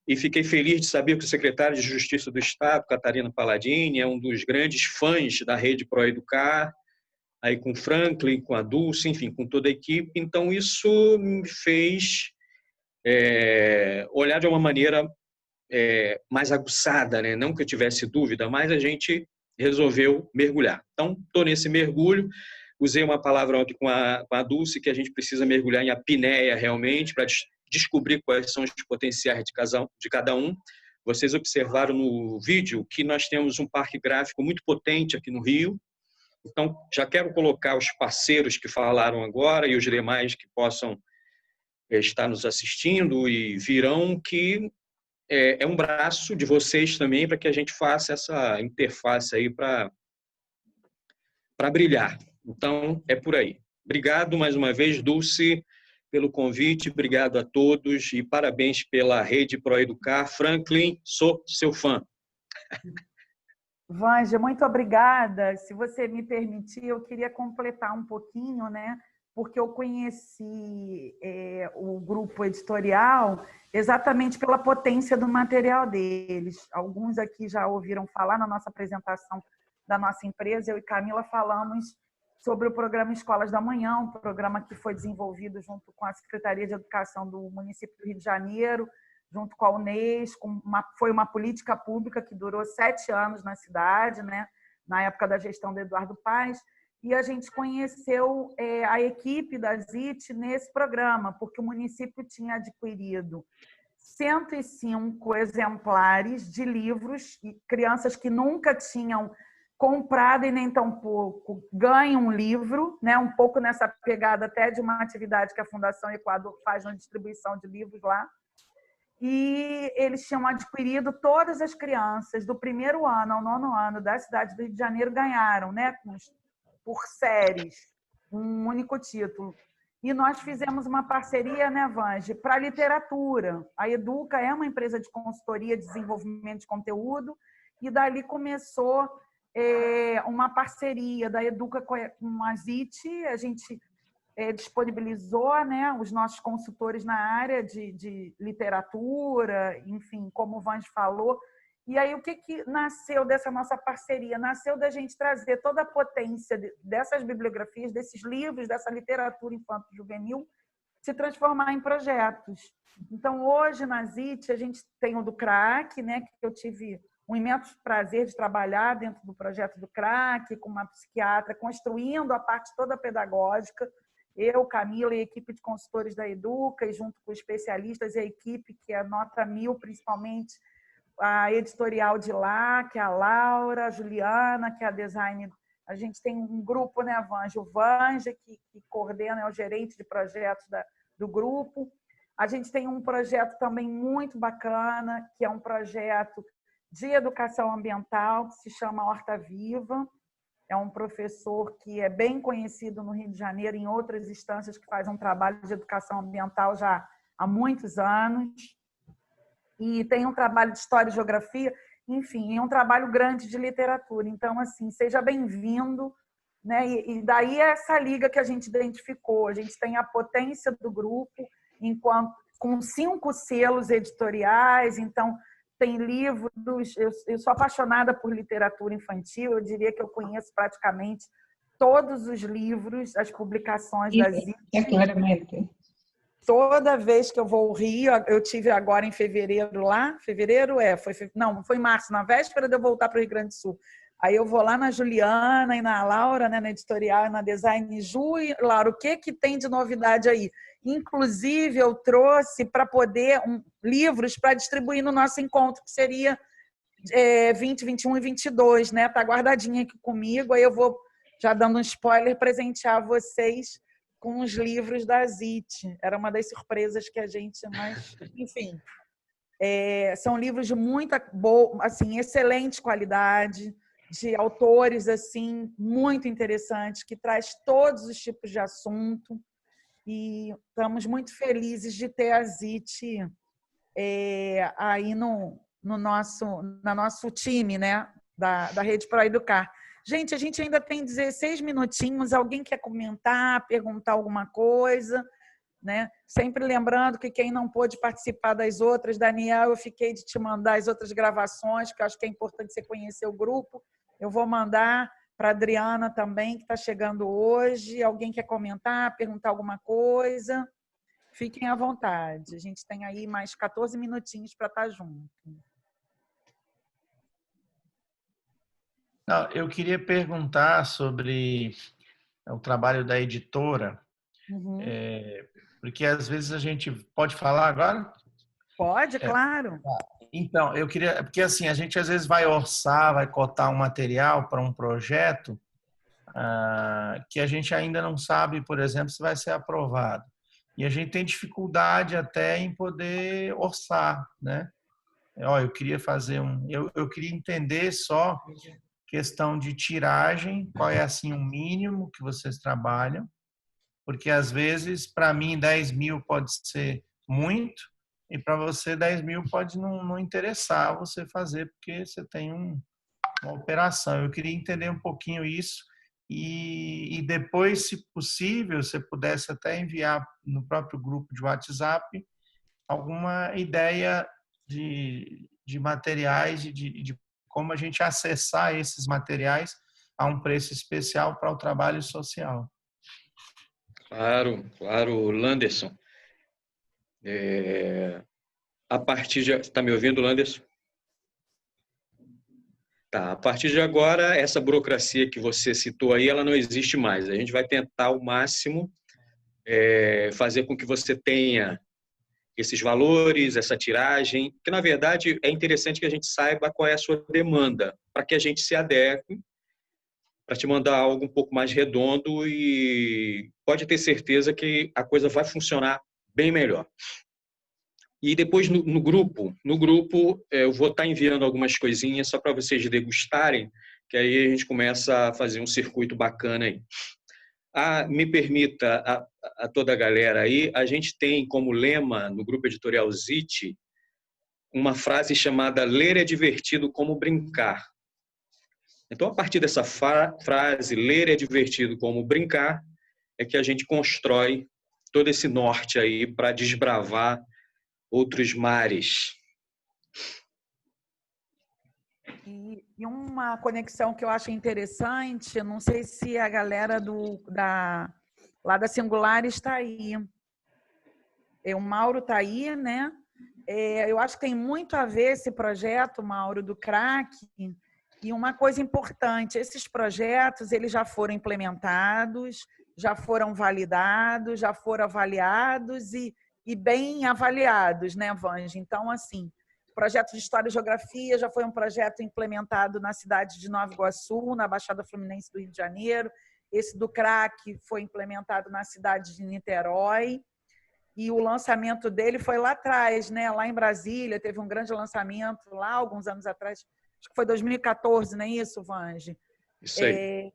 e fiquei feliz de saber que o secretário de Justiça do Estado, Catarina Palladini, é um dos grandes fãs da Rede ProEducar, aí com o Franklin, com a Dulce, enfim, com toda a equipe. Então, isso me fez olhar de uma maneira mais aguçada, né? Não que eu tivesse dúvida, mas a gente resolveu mergulhar. Então, estou nesse mergulho. Usei uma palavra ontem com a Dulce, que a gente precisa mergulhar em apneia realmente, para descobrir quais são os potenciais de cada um. Vocês observaram no vídeo que nós temos um parque gráfico muito potente aqui no Rio. Então, já quero colocar os parceiros que falaram agora e os demais que possam estar nos assistindo e virão, que é um braço de vocês também para que a gente faça essa interface aí para brilhar. Então, é por aí. Obrigado mais uma vez, Dulce, pelo convite. Obrigado a todos e parabéns pela Rede ProEducar. Franklin, sou seu fã. Vanja, muito obrigada. Se você me permitir, eu queria completar um pouquinho, né? Porque eu conheci o grupo editorial exatamente pela potência do material deles. Alguns aqui já ouviram falar na nossa apresentação da nossa empresa. Eu e Camila falamos sobre o programa Escolas da Manhã, um programa que foi desenvolvido junto com a Secretaria de Educação do município do Rio de Janeiro, junto com a Unesco. Foi uma política pública que durou 7 anos na cidade, né? Na época da gestão do Eduardo Paes. E a gente conheceu a equipe da ZIT nesse programa, porque o município tinha adquirido 105 exemplares de livros, e crianças que nunca tinham comprado e nem tampouco ganham um livro, né? Um pouco nessa pegada até de uma atividade que a Fundação Equador faz na distribuição de livros lá. E eles tinham adquirido, todas as crianças do 1º ano ao 9º ano da cidade do Rio de Janeiro ganharam, né? Por séries, um único título. E nós fizemos uma parceria, né, Vange, para a literatura. A Educa é uma empresa de consultoria de desenvolvimento de conteúdo, e dali começou uma parceria da Educa com a ZIT. A gente disponibilizou, né, os nossos consultores na área de literatura, enfim, como o Vange falou. E aí, o que nasceu dessa nossa parceria? Nasceu da gente trazer toda a potência dessas bibliografias, desses livros, dessa literatura infanto-juvenil, se transformar em projetos. Então, hoje, na ZIT, a gente tem o do CRAC, né, que eu tive um imenso prazer de trabalhar dentro do projeto do CRAC, com uma psiquiatra, construindo a parte toda pedagógica. Eu, Camila e a equipe de consultores da Educa, e junto com especialistas e a equipe, que é nota 1000, principalmente, a editorial de lá, que é a Laura, a Juliana, que é a design. A gente tem um grupo, né, Vange? O Vange, que coordena, é o gerente de projetos do grupo. A gente tem um projeto também muito bacana, que é um projeto de educação ambiental, que se chama Horta Viva. É um professor que é bem conhecido no Rio de Janeiro, em outras instâncias, que faz um trabalho de educação ambiental já há muitos anos. E tem um trabalho de história e geografia, enfim, é um trabalho grande de literatura. Então, assim, seja bem-vindo, né? E daí é essa liga que a gente identificou. A gente tem a potência do grupo, com 5 selos editoriais. Então, tem livros. Eu sou apaixonada por literatura infantil, eu diria que eu conheço praticamente todos os livros, as publicações das ZIT. Claramente. Toda vez que eu vou ao Rio, eu tive agora em fevereiro lá, não, foi março, na véspera de eu voltar para o Rio Grande do Sul. Aí eu vou lá na Juliana e na Laura, né, na editorial, na design. Ju e Laura, o que tem de novidade aí? Inclusive, eu trouxe para poder livros para distribuir no nosso encontro, que seria 20, 21 e 22, né? Está guardadinho aqui comigo. Aí eu vou, já dando um spoiler, presentear vocês com os livros da ZIT. Era uma das surpresas que a gente... Mas, enfim, são livros de muita boa, assim, excelente qualidade, de autores assim muito interessantes, que traz todos os tipos de assunto. E estamos muito felizes de ter a ZIT aí no nosso time, né, da Rede Pro Educar. Gente, a gente ainda tem 16 minutinhos. Alguém quer comentar, perguntar alguma coisa? Né? Sempre lembrando que quem não pôde participar das outras, Daniel, eu fiquei de te mandar as outras gravações, que eu acho que é importante você conhecer o grupo. Eu vou mandar para a Adriana também, que está chegando hoje. Alguém quer comentar, perguntar alguma coisa? Fiquem à vontade. A gente tem aí mais 14 minutinhos para estar junto. Não, eu queria perguntar sobre o trabalho da editora, porque às vezes a gente pode falar agora? Pode, claro. Então, eu queria, porque assim, a gente às vezes vai orçar, vai cotar um material para um projeto que a gente ainda não sabe, por exemplo, se vai ser aprovado. E a gente tem dificuldade até em poder orçar, né? Eu queria fazer eu queria entender só questão de tiragem, qual é assim o mínimo que vocês trabalham, porque às vezes para mim 10 mil pode ser muito e para você 10 mil pode não interessar você fazer, porque você tem uma operação. Eu queria entender um pouquinho isso e depois, se possível, você pudesse até enviar no próprio grupo de WhatsApp alguma ideia de materiais, de como a gente acessar esses materiais a um preço especial para o trabalho social. Claro, claro, Landerson. A partir de... Está me ouvindo, Landerson? Tá. A partir de agora, essa burocracia que você citou aí, ela não existe mais. A gente vai tentar ao máximo fazer com que você tenha esses valores, essa tiragem, que na verdade é interessante que a gente saiba qual é a sua demanda, para que a gente se adeque, para te mandar algo um pouco mais redondo, e pode ter certeza que a coisa vai funcionar bem melhor. E depois no grupo eu vou estar enviando algumas coisinhas só para vocês degustarem, que aí a gente começa a fazer um circuito bacana aí. Me permita a toda a galera aí, a gente tem como lema no grupo editorial ZIT uma frase chamada "Ler é divertido como brincar". Então, a partir dessa frase, ler é divertido como brincar, é que a gente constrói todo esse norte aí para desbravar outros mares. E uma conexão que eu acho interessante, não sei se a galera lá da Singular está aí. O Mauro está aí, né? Eu acho que tem muito a ver esse projeto, Mauro, do CRAC. E uma coisa importante, esses projetos eles já foram implementados, já foram validados, já foram avaliados e bem avaliados, né, Vange? Então, assim, o projeto de História e Geografia já foi um projeto implementado na cidade de Nova Iguaçu, na Baixada Fluminense do Rio de Janeiro. Esse do CRAC foi implementado na cidade de Niterói. E o lançamento dele foi lá atrás, né? Lá em Brasília, teve um grande lançamento lá, alguns anos atrás, acho que foi 2014, não é isso, Vange? Isso aí.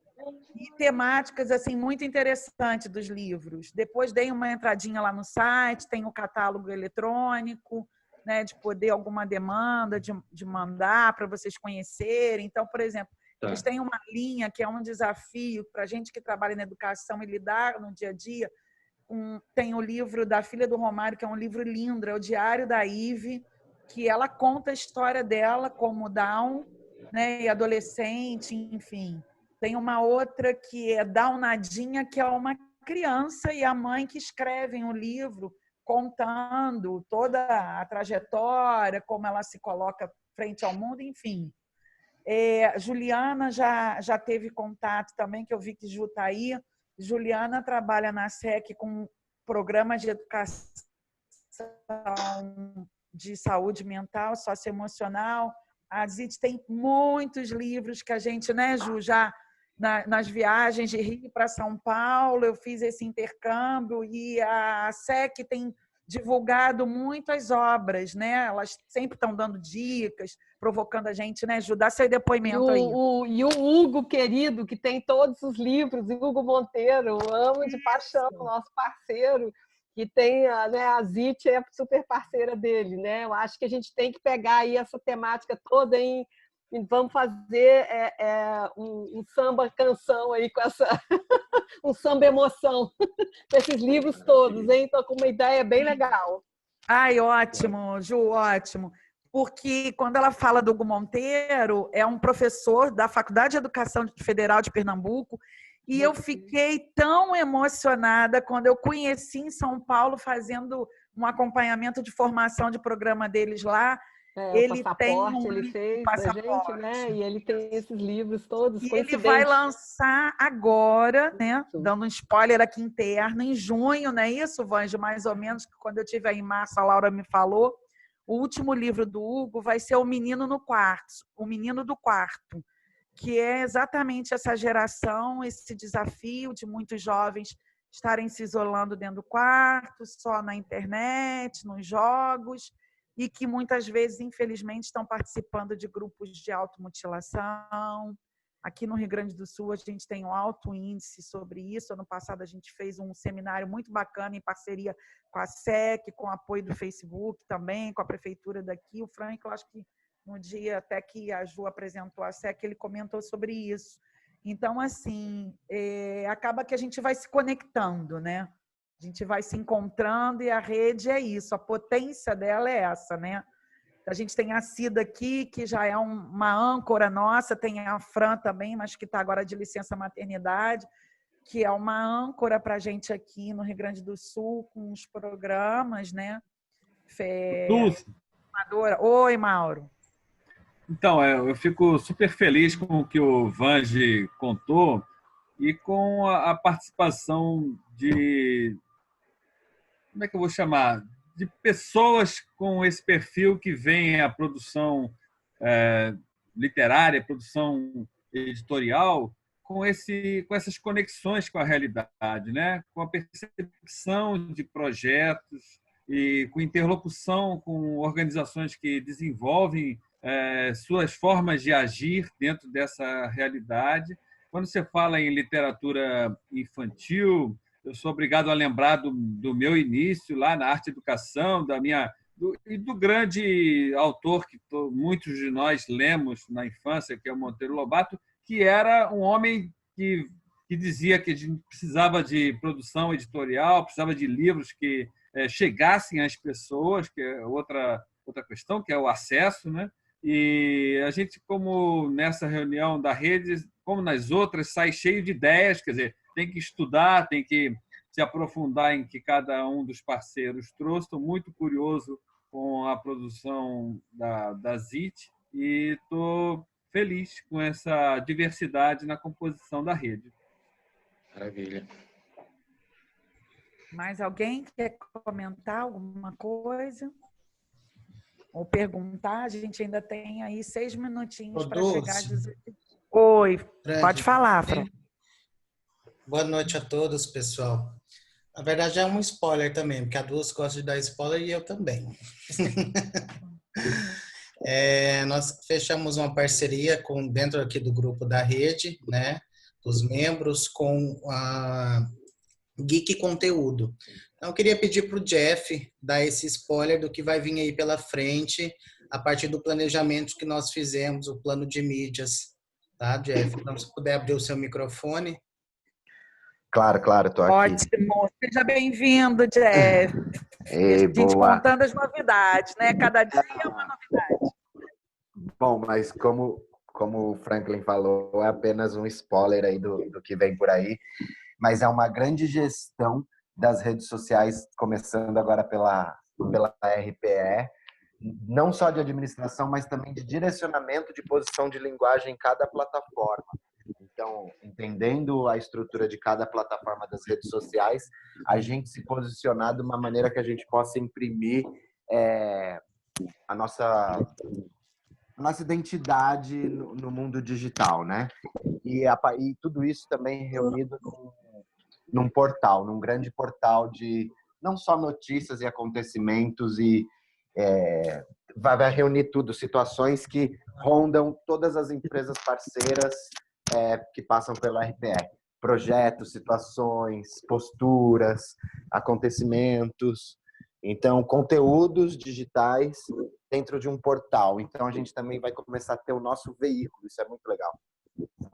E temáticas assim muito interessantes dos livros. Depois dei uma entradinha lá no site, tem o catálogo eletrônico, né, de poder alguma demanda, de mandar para vocês conhecerem. Então, por exemplo, eles têm uma linha que é um desafio para a gente que trabalha na educação e lidar no dia a dia. Tem o livro da filha do Romário, que é um livro lindo, é o Diário da Ive, que ela conta a história dela como Down, né, e adolescente, enfim. Tem uma outra que é Downadinha, que é uma criança e a mãe que escrevem o livro contando toda a trajetória, como ela se coloca frente ao mundo, enfim. Juliana já teve contato também, que eu vi que Ju está aí. Juliana trabalha na SEC com programas de educação de saúde mental, socioemocional. A Zit tem muitos livros que a gente, né, Ju, já nas viagens de Rio para São Paulo, eu fiz esse intercâmbio e a SEC tem divulgado muitas obras, né? Elas sempre estão dando dicas, provocando a gente, né, Ju? Dá seu depoimento aí. E o Hugo, querido, que tem todos os livros, Hugo Monteiro, amo de paixão, nosso parceiro, que tem, né, a Zit é super parceira dele, né? Eu acho que a gente tem que pegar aí essa temática toda e vamos fazer um samba canção aí com essa um samba emoção com esses livros todos, hein? Estou com uma ideia bem legal. Ai, ótimo, Ju, ótimo. Porque quando ela fala do Hugo Monteiro, é um professor da Faculdade de Educação Federal de Pernambuco, e eu fiquei tão emocionada quando eu conheci em São Paulo fazendo um acompanhamento de formação de programa deles lá. Ele passaporte, ele fez pra gente, né? E ele tem esses livros todos. E ele vai lançar agora, né? Dando um spoiler aqui interno, em junho, não é isso, Vange? Mais ou menos, quando eu estive aí em março, a Laura me falou. O último livro do Hugo vai ser O Menino no Quarto, O Menino do Quarto, que é exatamente essa geração, esse desafio de muitos jovens estarem se isolando dentro do quarto, só na internet, nos jogos, e que muitas vezes, infelizmente, estão participando de grupos de automutilação. Aqui no Rio Grande do Sul, a gente tem um alto índice sobre isso. Ano passado, a gente fez um seminário muito bacana em parceria com a SEC, com o apoio do Facebook também, com a prefeitura daqui. O Frank, eu acho que no dia até que a Ju apresentou a SEC, ele comentou sobre isso. Então, assim, acaba que a gente vai se conectando, né? A gente vai se encontrando e a rede é isso, a potência dela é essa, né? A gente tem a Cida aqui, que já é uma âncora nossa, tem a Fran também, mas que está agora de licença maternidade, que é uma âncora para a gente aqui no Rio Grande do Sul, com os programas, né? Oi, Mauro. Então, eu fico super feliz com o que o Vange contou e com a participação de... Como é que eu vou chamar? De pessoas com esse perfil que vem à produção literária, produção editorial, com essas conexões com a realidade, né? Com a percepção de projetos e com interlocução com organizações que desenvolvem suas formas de agir dentro dessa realidade. Quando você fala em literatura infantil, eu sou obrigado a lembrar do meu início lá na arte e educação, do grande autor que muitos de nós lemos na infância, que é o Monteiro Lobato, que era um homem que dizia que a gente precisava de produção editorial, precisava de livros que chegassem às pessoas, que é outra questão, que é o acesso, né? E a gente, como nessa reunião da rede, como nas outras, sai cheio de ideias, quer dizer, tem que estudar, tem que se aprofundar em que cada um dos parceiros trouxe. Estou muito curioso com a produção da ZIT e estou feliz com essa diversidade na composição da rede. Maravilha. Mais alguém quer comentar alguma coisa? Ou perguntar? A gente ainda tem aí 6 minutinhos para chegar às 18. Oi, pode falar, Fran. Boa noite a todos, pessoal. Na verdade, é um spoiler também, porque a Dulce gosta de dar spoiler e eu também. Nós fechamos uma parceria dentro aqui do grupo da rede, né, dos membros, com a Geek Conteúdo. Então, eu queria pedir para o Jeff dar esse spoiler do que vai vir aí pela frente, a partir do planejamento que nós fizemos, o plano de mídias. Tá, Jeff? Então, se puder abrir o seu microfone. Claro, estou aqui. Ótimo. Seja bem-vindo, Jeff. Ei, a gente boa. contando as novidades, né? Cada dia é uma novidade. Bom, mas como o Franklin falou, é apenas um spoiler aí do que vem por aí. Mas é uma grande gestão das redes sociais, começando agora pela RPE, não só de administração, mas também de direcionamento de posição de linguagem em cada plataforma. Então, entendendo a estrutura de cada plataforma das redes sociais, a gente se posicionar de uma maneira que a gente possa imprimir a nossa identidade no mundo digital, né? E tudo isso também reunido num portal, num grande portal de não só notícias e acontecimentos, e vai reunir tudo, situações que rondam todas as empresas parceiras que passam pela RPE. Projetos, situações, posturas, acontecimentos. Então, conteúdos digitais dentro de um portal. Então, a gente também vai começar a ter o nosso veículo. Isso é muito legal.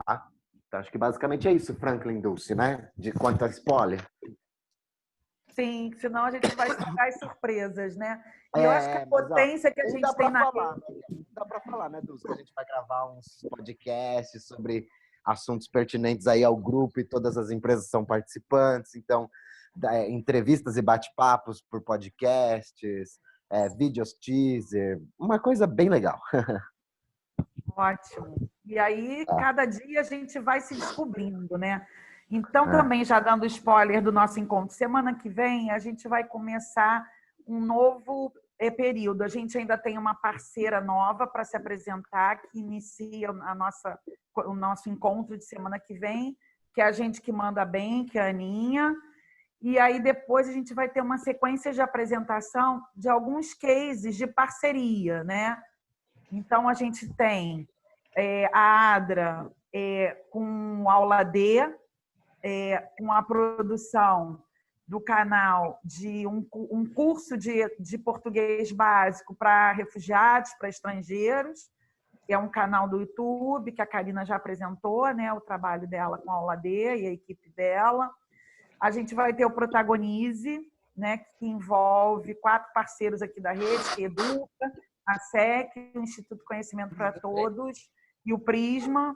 Tá? Então, acho que basicamente é isso, Franklin Dulce, né? De quanto a spoiler. Sim, senão a gente vai estragar as surpresas, né? E eu acho que a potência que a gente tem na rede... Dá para falar, né, Dulce? Que a gente vai gravar uns podcasts sobre assuntos pertinentes aí ao grupo, e todas as empresas são participantes. Então, entrevistas e bate-papos por podcasts, vídeos teaser, uma coisa bem legal. Ótimo. E aí, cada dia a gente vai se descobrindo, né? Então, também já dando spoiler do nosso encontro, semana que vem a gente vai começar um novo período. A gente ainda tem uma parceira nova para se apresentar, que inicia o nosso encontro de semana que vem, que é a gente que manda bem, que é a Aninha. E aí depois a gente vai ter uma sequência de apresentação de alguns cases de parceria, né? Então, a gente tem a ADRA com Aula D, com a produção do canal de um curso de português básico para refugiados, para estrangeiros, que é um canal do YouTube, que a Karina já apresentou, né, o trabalho dela com a Aula D e a equipe dela. A gente vai ter o Protagonize, né, que envolve 4 parceiros aqui da rede, que Educa, a SEC, o Instituto Conhecimento para Todos e o Prisma.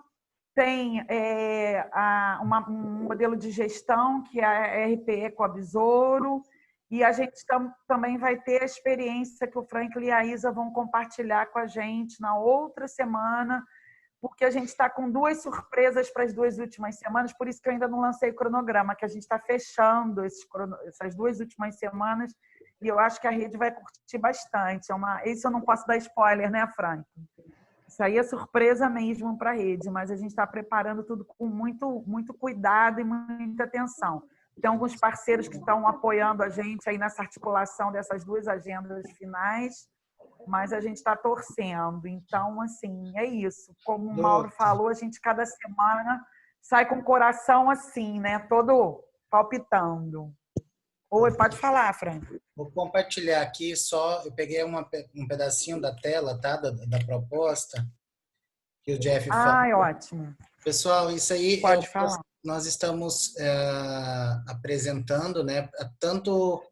Tem um modelo de gestão, que é a RPE com a Besouro, e a gente também vai ter a experiência que o Franklin e a Isa vão compartilhar com a gente na outra semana, porque a gente está com 2 surpresas para as 2 últimas semanas, por isso que eu ainda não lancei o cronograma, que a gente está fechando essas 2 últimas semanas, e eu acho que a rede vai curtir bastante. Isso eu não posso dar spoiler, né, Franklin? Isso aí é surpresa mesmo para a rede, mas a gente está preparando tudo com muito, muito cuidado e muita atenção. Tem alguns parceiros que estão apoiando a gente aí nessa articulação dessas 2 agendas finais, mas a gente está torcendo. Então, assim, é isso. Como o Mauro falou, a gente cada semana sai com o coração assim, né? Todo palpitando. Oi, pode falar, Frank. Vou compartilhar aqui só, eu peguei um pedacinho da tela, tá, da proposta, que o Jeff Ai, falou. ótimo. Pessoal, isso aí Pode falar. nós estamos apresentando, né, tanto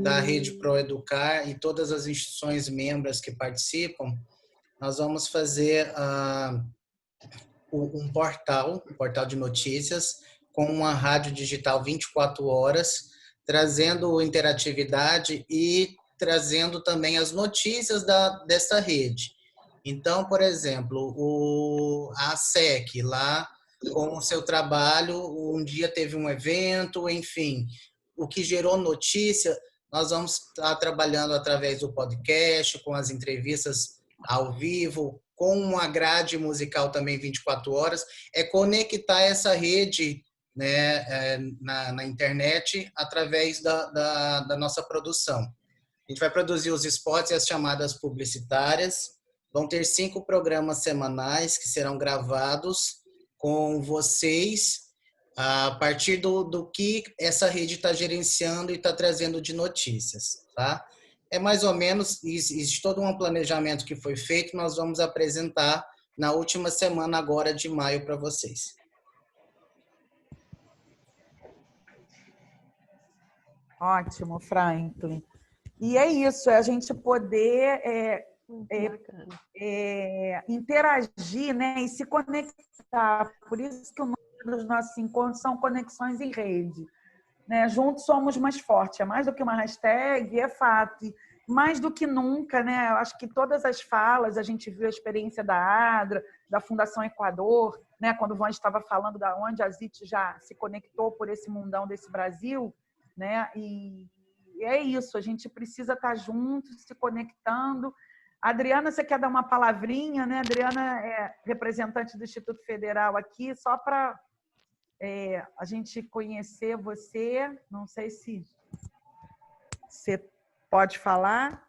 da Rede ProEducar e todas as instituições membros que participam, nós vamos fazer um portal de notícias com uma rádio digital 24 horas, trazendo interatividade e trazendo também as notícias dessa rede. Então, por exemplo, a ASEC, lá com o seu trabalho, um dia teve um evento, enfim, o que gerou notícia, nós vamos estar trabalhando através do podcast, com as entrevistas ao vivo, com uma grade musical também 24 horas, é conectar essa rede, né, na internet através da nossa produção. A gente vai produzir os spots e as chamadas publicitárias. Vão ter 5 programas semanais que serão gravados com vocês a partir do que essa rede está gerenciando e está trazendo de notícias, tá? É mais ou menos, existe todo um planejamento que foi feito, nós vamos apresentar na última semana agora de maio para vocês. Ótimo, Franklin. E é isso, é a gente poder interagir, né, e se conectar. Por isso que o nome dos nossos encontros são Conexões em Rede. Né? Juntos somos mais fortes. É mais do que uma hashtag, é fato. E mais do que nunca, né? Eu acho que todas as falas, a gente viu a experiência da ADRA, da Fundação Equador, né? Quando o Van estava falando da onde a ZIT já se conectou por esse mundão desse Brasil, né? E é isso, a gente precisa estar junto, se conectando. Adriana, você quer dar uma palavrinha, né? Adriana é representante do Instituto Federal aqui, só para a gente conhecer você. Não sei se você pode falar.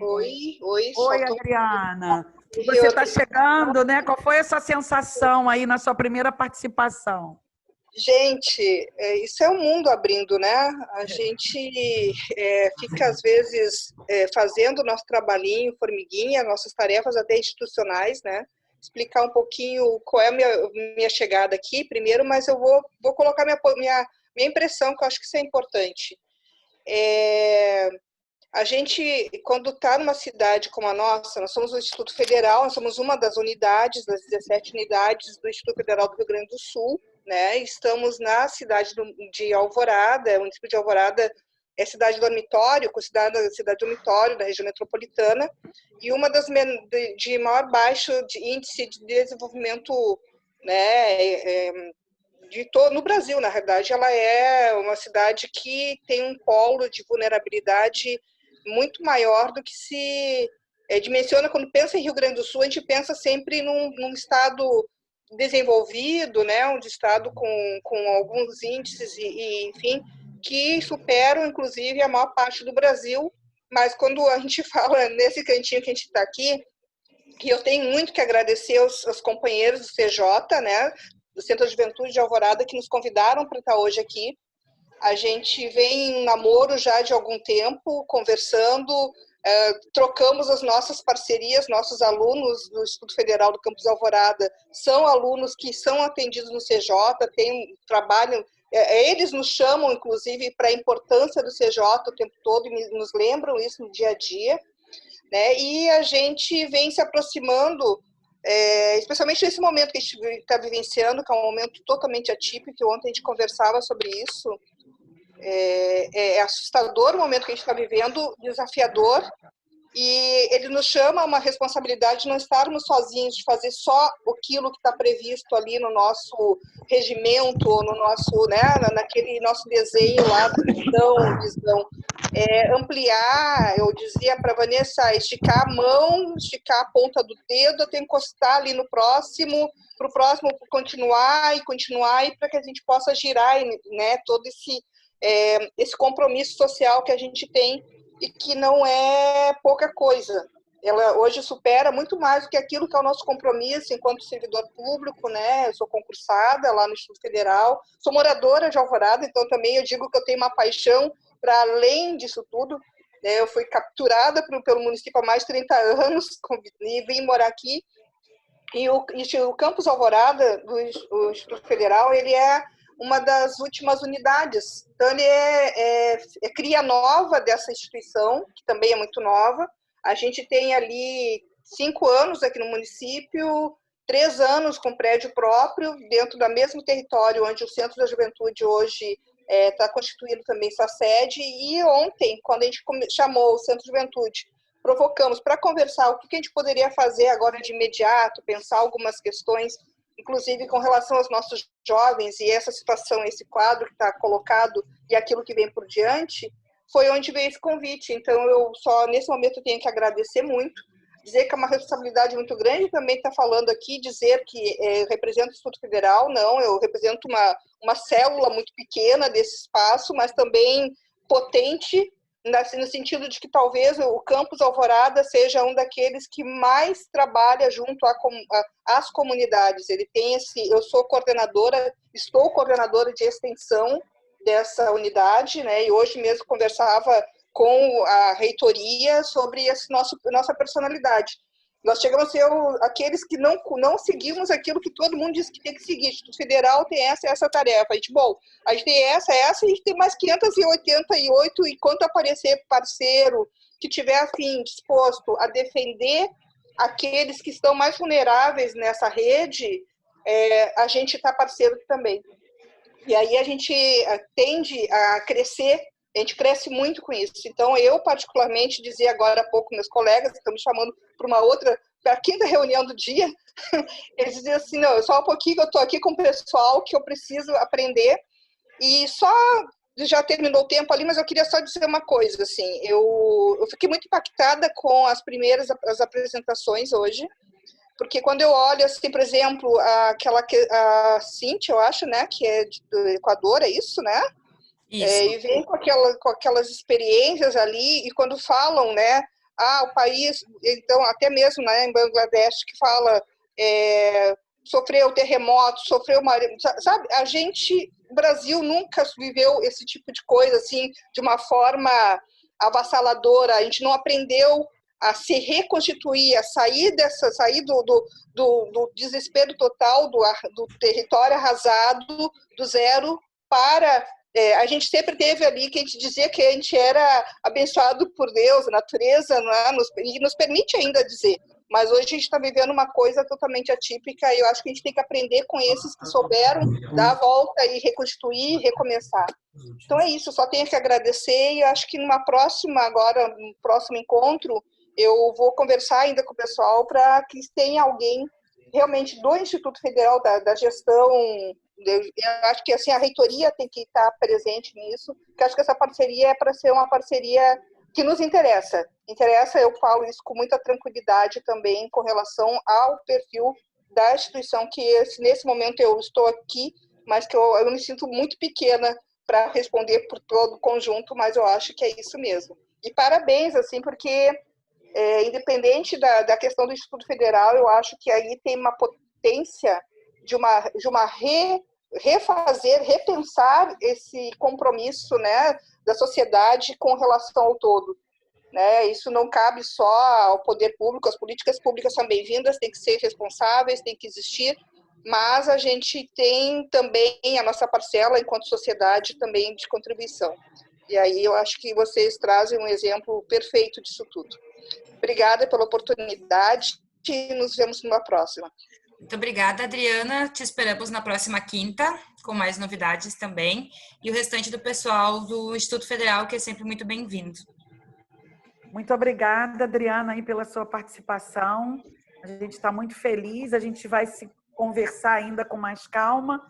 Oi, Adriana. Você está chegando, né? Qual foi essa sensação aí na sua primeira participação? Gente, isso é o mundo abrindo, né? A gente fica, às vezes, fazendo o nosso trabalhinho, formiguinha, nossas tarefas até institucionais, né? Explicar um pouquinho qual é a minha chegada aqui primeiro, mas eu vou colocar minha impressão, que eu acho que isso é importante. A gente, quando está numa cidade como a nossa, nós somos o Instituto Federal, nós somos uma das unidades, das 17 unidades do Instituto Federal do Rio Grande do Sul, né? Estamos na cidade de Alvorada, o município de Alvorada é cidade dormitório, considerada cidade dormitório da região metropolitana, e uma das de maior baixo índice de desenvolvimento, né, no Brasil, na verdade. Ela é uma cidade que tem um polo de vulnerabilidade muito maior do que se dimensiona. Quando pensa em Rio Grande do Sul, a gente pensa sempre num estado desenvolvido, né, um estado com alguns índices enfim, que superam, inclusive, a maior parte do Brasil. Mas quando a gente fala nesse cantinho que a gente está aqui, que eu tenho muito que agradecer aos companheiros do CJ, né, do Centro de Juventude de Alvorada, que nos convidaram para estar hoje aqui. A gente vem em namoro já de algum tempo, conversando, trocamos as nossas parcerias. Nossos alunos do Instituto Federal do Campus Alvorada são alunos que são atendidos no CJ, trabalham, eles nos chamam, inclusive, para a importância do CJ o tempo todo e nos lembram isso no dia a dia, né? E a gente vem se aproximando, especialmente nesse momento que a gente está vivenciando, que é um momento totalmente atípico, que ontem a gente conversava sobre isso. É assustador o momento que a gente está vivendo, desafiador, e ele nos chama a uma responsabilidade de não estarmos sozinhos, de fazer só aquilo que está previsto ali no nosso regimento, ou no nosso, né, naquele nosso desenho lá da visão. Ampliar, eu dizia para a Vanessa, esticar a mão, esticar a ponta do dedo, até encostar ali no próximo, para o próximo continuar, e para que a gente possa girar, né, todo esse compromisso social que a gente tem, e que não é pouca coisa. Ela hoje supera muito mais do que aquilo que é o nosso compromisso enquanto servidor público, né? Eu sou concursada lá no Instituto Federal, sou moradora de Alvorada, então também eu digo que eu tenho uma paixão para além disso tudo. né? Eu fui capturada pelo município há mais de 30 anos e vim morar aqui. E o Campus Alvorada, do Instituto Federal, ele é uma das últimas unidades. Então, ele é cria nova dessa instituição, que também é muito nova. A gente tem ali 5 anos aqui no município, 3 anos com prédio próprio, dentro do mesmo território onde o Centro da Juventude hoje está constituindo também sua sede. E ontem, quando a gente chamou o Centro da Juventude, provocamos para conversar o que a gente poderia fazer agora de imediato, pensar algumas questões, inclusive com relação aos nossos jovens e essa situação, esse quadro que está colocado e aquilo que vem por diante, foi onde veio esse convite. Então, eu só, nesse momento, tenho que agradecer muito, dizer que é uma responsabilidade muito grande também estar falando aqui, dizer que eu represento o Instituto Federal, não, eu represento uma célula muito pequena desse espaço, mas também potente, no sentido de que talvez o Campus Alvorada seja um daqueles que mais trabalha junto às comunidades. Ele tem eu sou estou coordenadora de extensão dessa unidade, né? E hoje mesmo conversava com a reitoria sobre nossa personalidade. Nós chegamos a ser aqueles que não seguimos aquilo que todo mundo diz que tem que seguir. O Instituto Federal tem essa tarefa. A gente tem essa, e a gente tem mais 588, e quando aparecer parceiro que tiver, afim, disposto a defender aqueles que estão mais vulneráveis nessa rede, a gente está parceiro também. E aí a gente tende a crescer. A gente cresce muito com isso. Então, eu, particularmente, dizia agora há pouco, meus colegas que estão me chamando para a 5ª reunião do dia, eles diziam assim, não, só um pouquinho que eu estou aqui com o pessoal que eu preciso aprender. E já terminou o tempo ali, mas eu queria só dizer uma coisa, assim, eu fiquei muito impactada com as apresentações hoje, porque quando eu olho, assim, por exemplo, a Cíntia, eu acho, né, que é do Equador, é isso, né? E vem com aquelas experiências ali, e quando falam, né, o país, então, até mesmo, né, em Bangladesh, que fala, sofreu terremoto, sofreu sabe, o Brasil nunca viveu esse tipo de coisa, assim, de uma forma avassaladora. A gente não aprendeu a se reconstituir, a sair do desespero total, do território arrasado, do zero, para... a gente sempre teve ali que a gente dizia que a gente era abençoado por Deus, a natureza, e nos permite ainda dizer. Mas hoje a gente está vivendo uma coisa totalmente atípica, e eu acho que a gente tem que aprender com esses que souberam dar a volta e reconstituir, recomeçar. Então é isso, só tenho que agradecer, e eu acho que no próximo encontro, eu vou conversar ainda com o pessoal para que tenha alguém realmente do Instituto Federal, da gestão. Eu acho que assim, a reitoria tem que estar presente nisso, porque acho que essa parceria é para ser uma parceria que nos interessa. Eu falo isso com muita tranquilidade também com relação ao perfil da instituição, que nesse momento eu estou aqui, mas que eu me sinto muito pequena para responder por todo o conjunto, mas eu acho que é isso mesmo. E parabéns, assim, porque independente da questão do Instituto Federal, eu acho que aí tem uma potência de repensar esse compromisso, né, da sociedade com relação ao todo. Né? Isso não cabe só ao poder público, as políticas públicas são bem-vindas, têm que ser responsáveis, têm que existir, mas a gente tem também a nossa parcela, enquanto sociedade, também de contribuição. E aí eu acho que vocês trazem um exemplo perfeito disso tudo. Obrigada pela oportunidade e nos vemos numa próxima. Muito obrigada, Adriana. Te esperamos na próxima quinta, com mais novidades também. E o restante do pessoal do Instituto Federal, que é sempre muito bem-vindo. Muito obrigada, Adriana, aí, pela sua participação. A gente está muito feliz, a gente vai se conversar ainda com mais calma,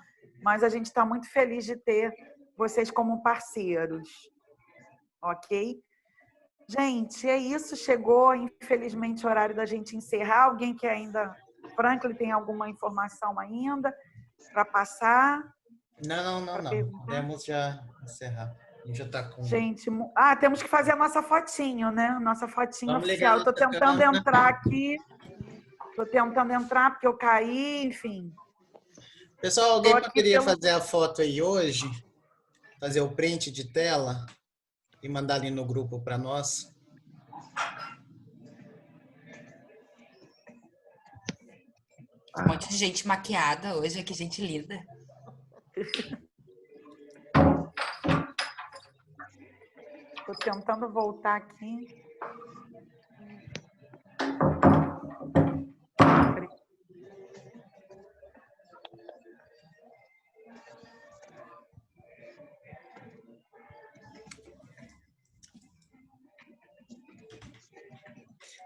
mas a gente está muito feliz de ter vocês como parceiros. Ok? Gente, é isso. Chegou, infelizmente, o horário da gente encerrar. Alguém que ainda... Franklin, tem alguma informação ainda para passar? Não. Podemos já encerrar. A gente já está com... Gente, temos que fazer a nossa fotinho, né? Nossa fotinho Vamos oficial. Estou ligar tentando entrar aqui. Estou tentando entrar porque eu caí, enfim. Pessoal, alguém poderia fazer a foto aí hoje? Fazer o print de tela? e mandar ali no grupo para nós. Um monte de gente maquiada hoje, que gente linda. Estou tentando voltar aqui.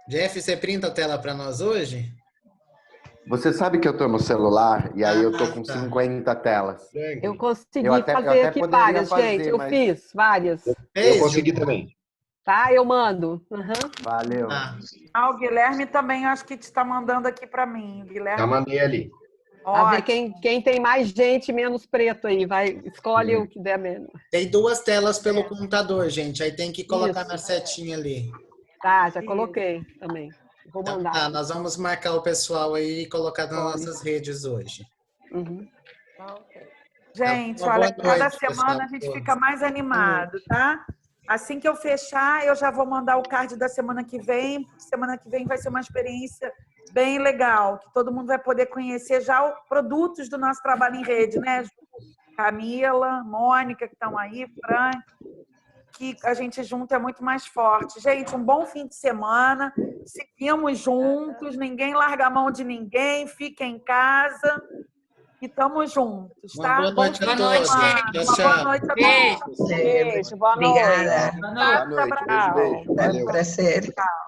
Jeff, você printa a tela para nós hoje? Você sabe que eu estou no celular e aí eu estou com 50 telas. Eu consegui Eu até fazer aqui poderia várias, fazer, gente. Eu mas- fiz várias. Eu consegui também. Tá, eu mando. Valeu. O Guilherme também acho que está mandando aqui para mim. O Guilherme. Já mandei ali. Pra ver quem tem mais gente, menos preto aí. Vai, escolhe o que der menos. Tem 2 telas pelo computador, gente. Aí tem que colocar Isso. na setinha ali. Tá, já coloquei também. Vou mandar. Tá, nós vamos marcar o pessoal aí e colocar nas nossas redes hoje. Gente, Uma olha, boa cada noite, semana pessoal, a gente todos. fica mais animado, tá? Assim que eu fechar, eu já vou mandar o card da semana que vem. Semana que vem vai ser uma experiência bem legal, que todo mundo vai poder conhecer já os produtos do nosso trabalho em rede, né? Camila, Mônica, que estão aí, Frank, que a gente junto é muito mais forte. Gente, um bom fim de semana, seguimos juntos, ninguém larga a mão de ninguém, fica em casa e estamos juntos, tá? Uma boa noite a Bom fim de todos. semana. Tchau, Uma tchau. boa noite a todos. Beijo, boa noite. Obrigada. Boa noite, beijo, beijo. Valeu. Prazer. Tchau.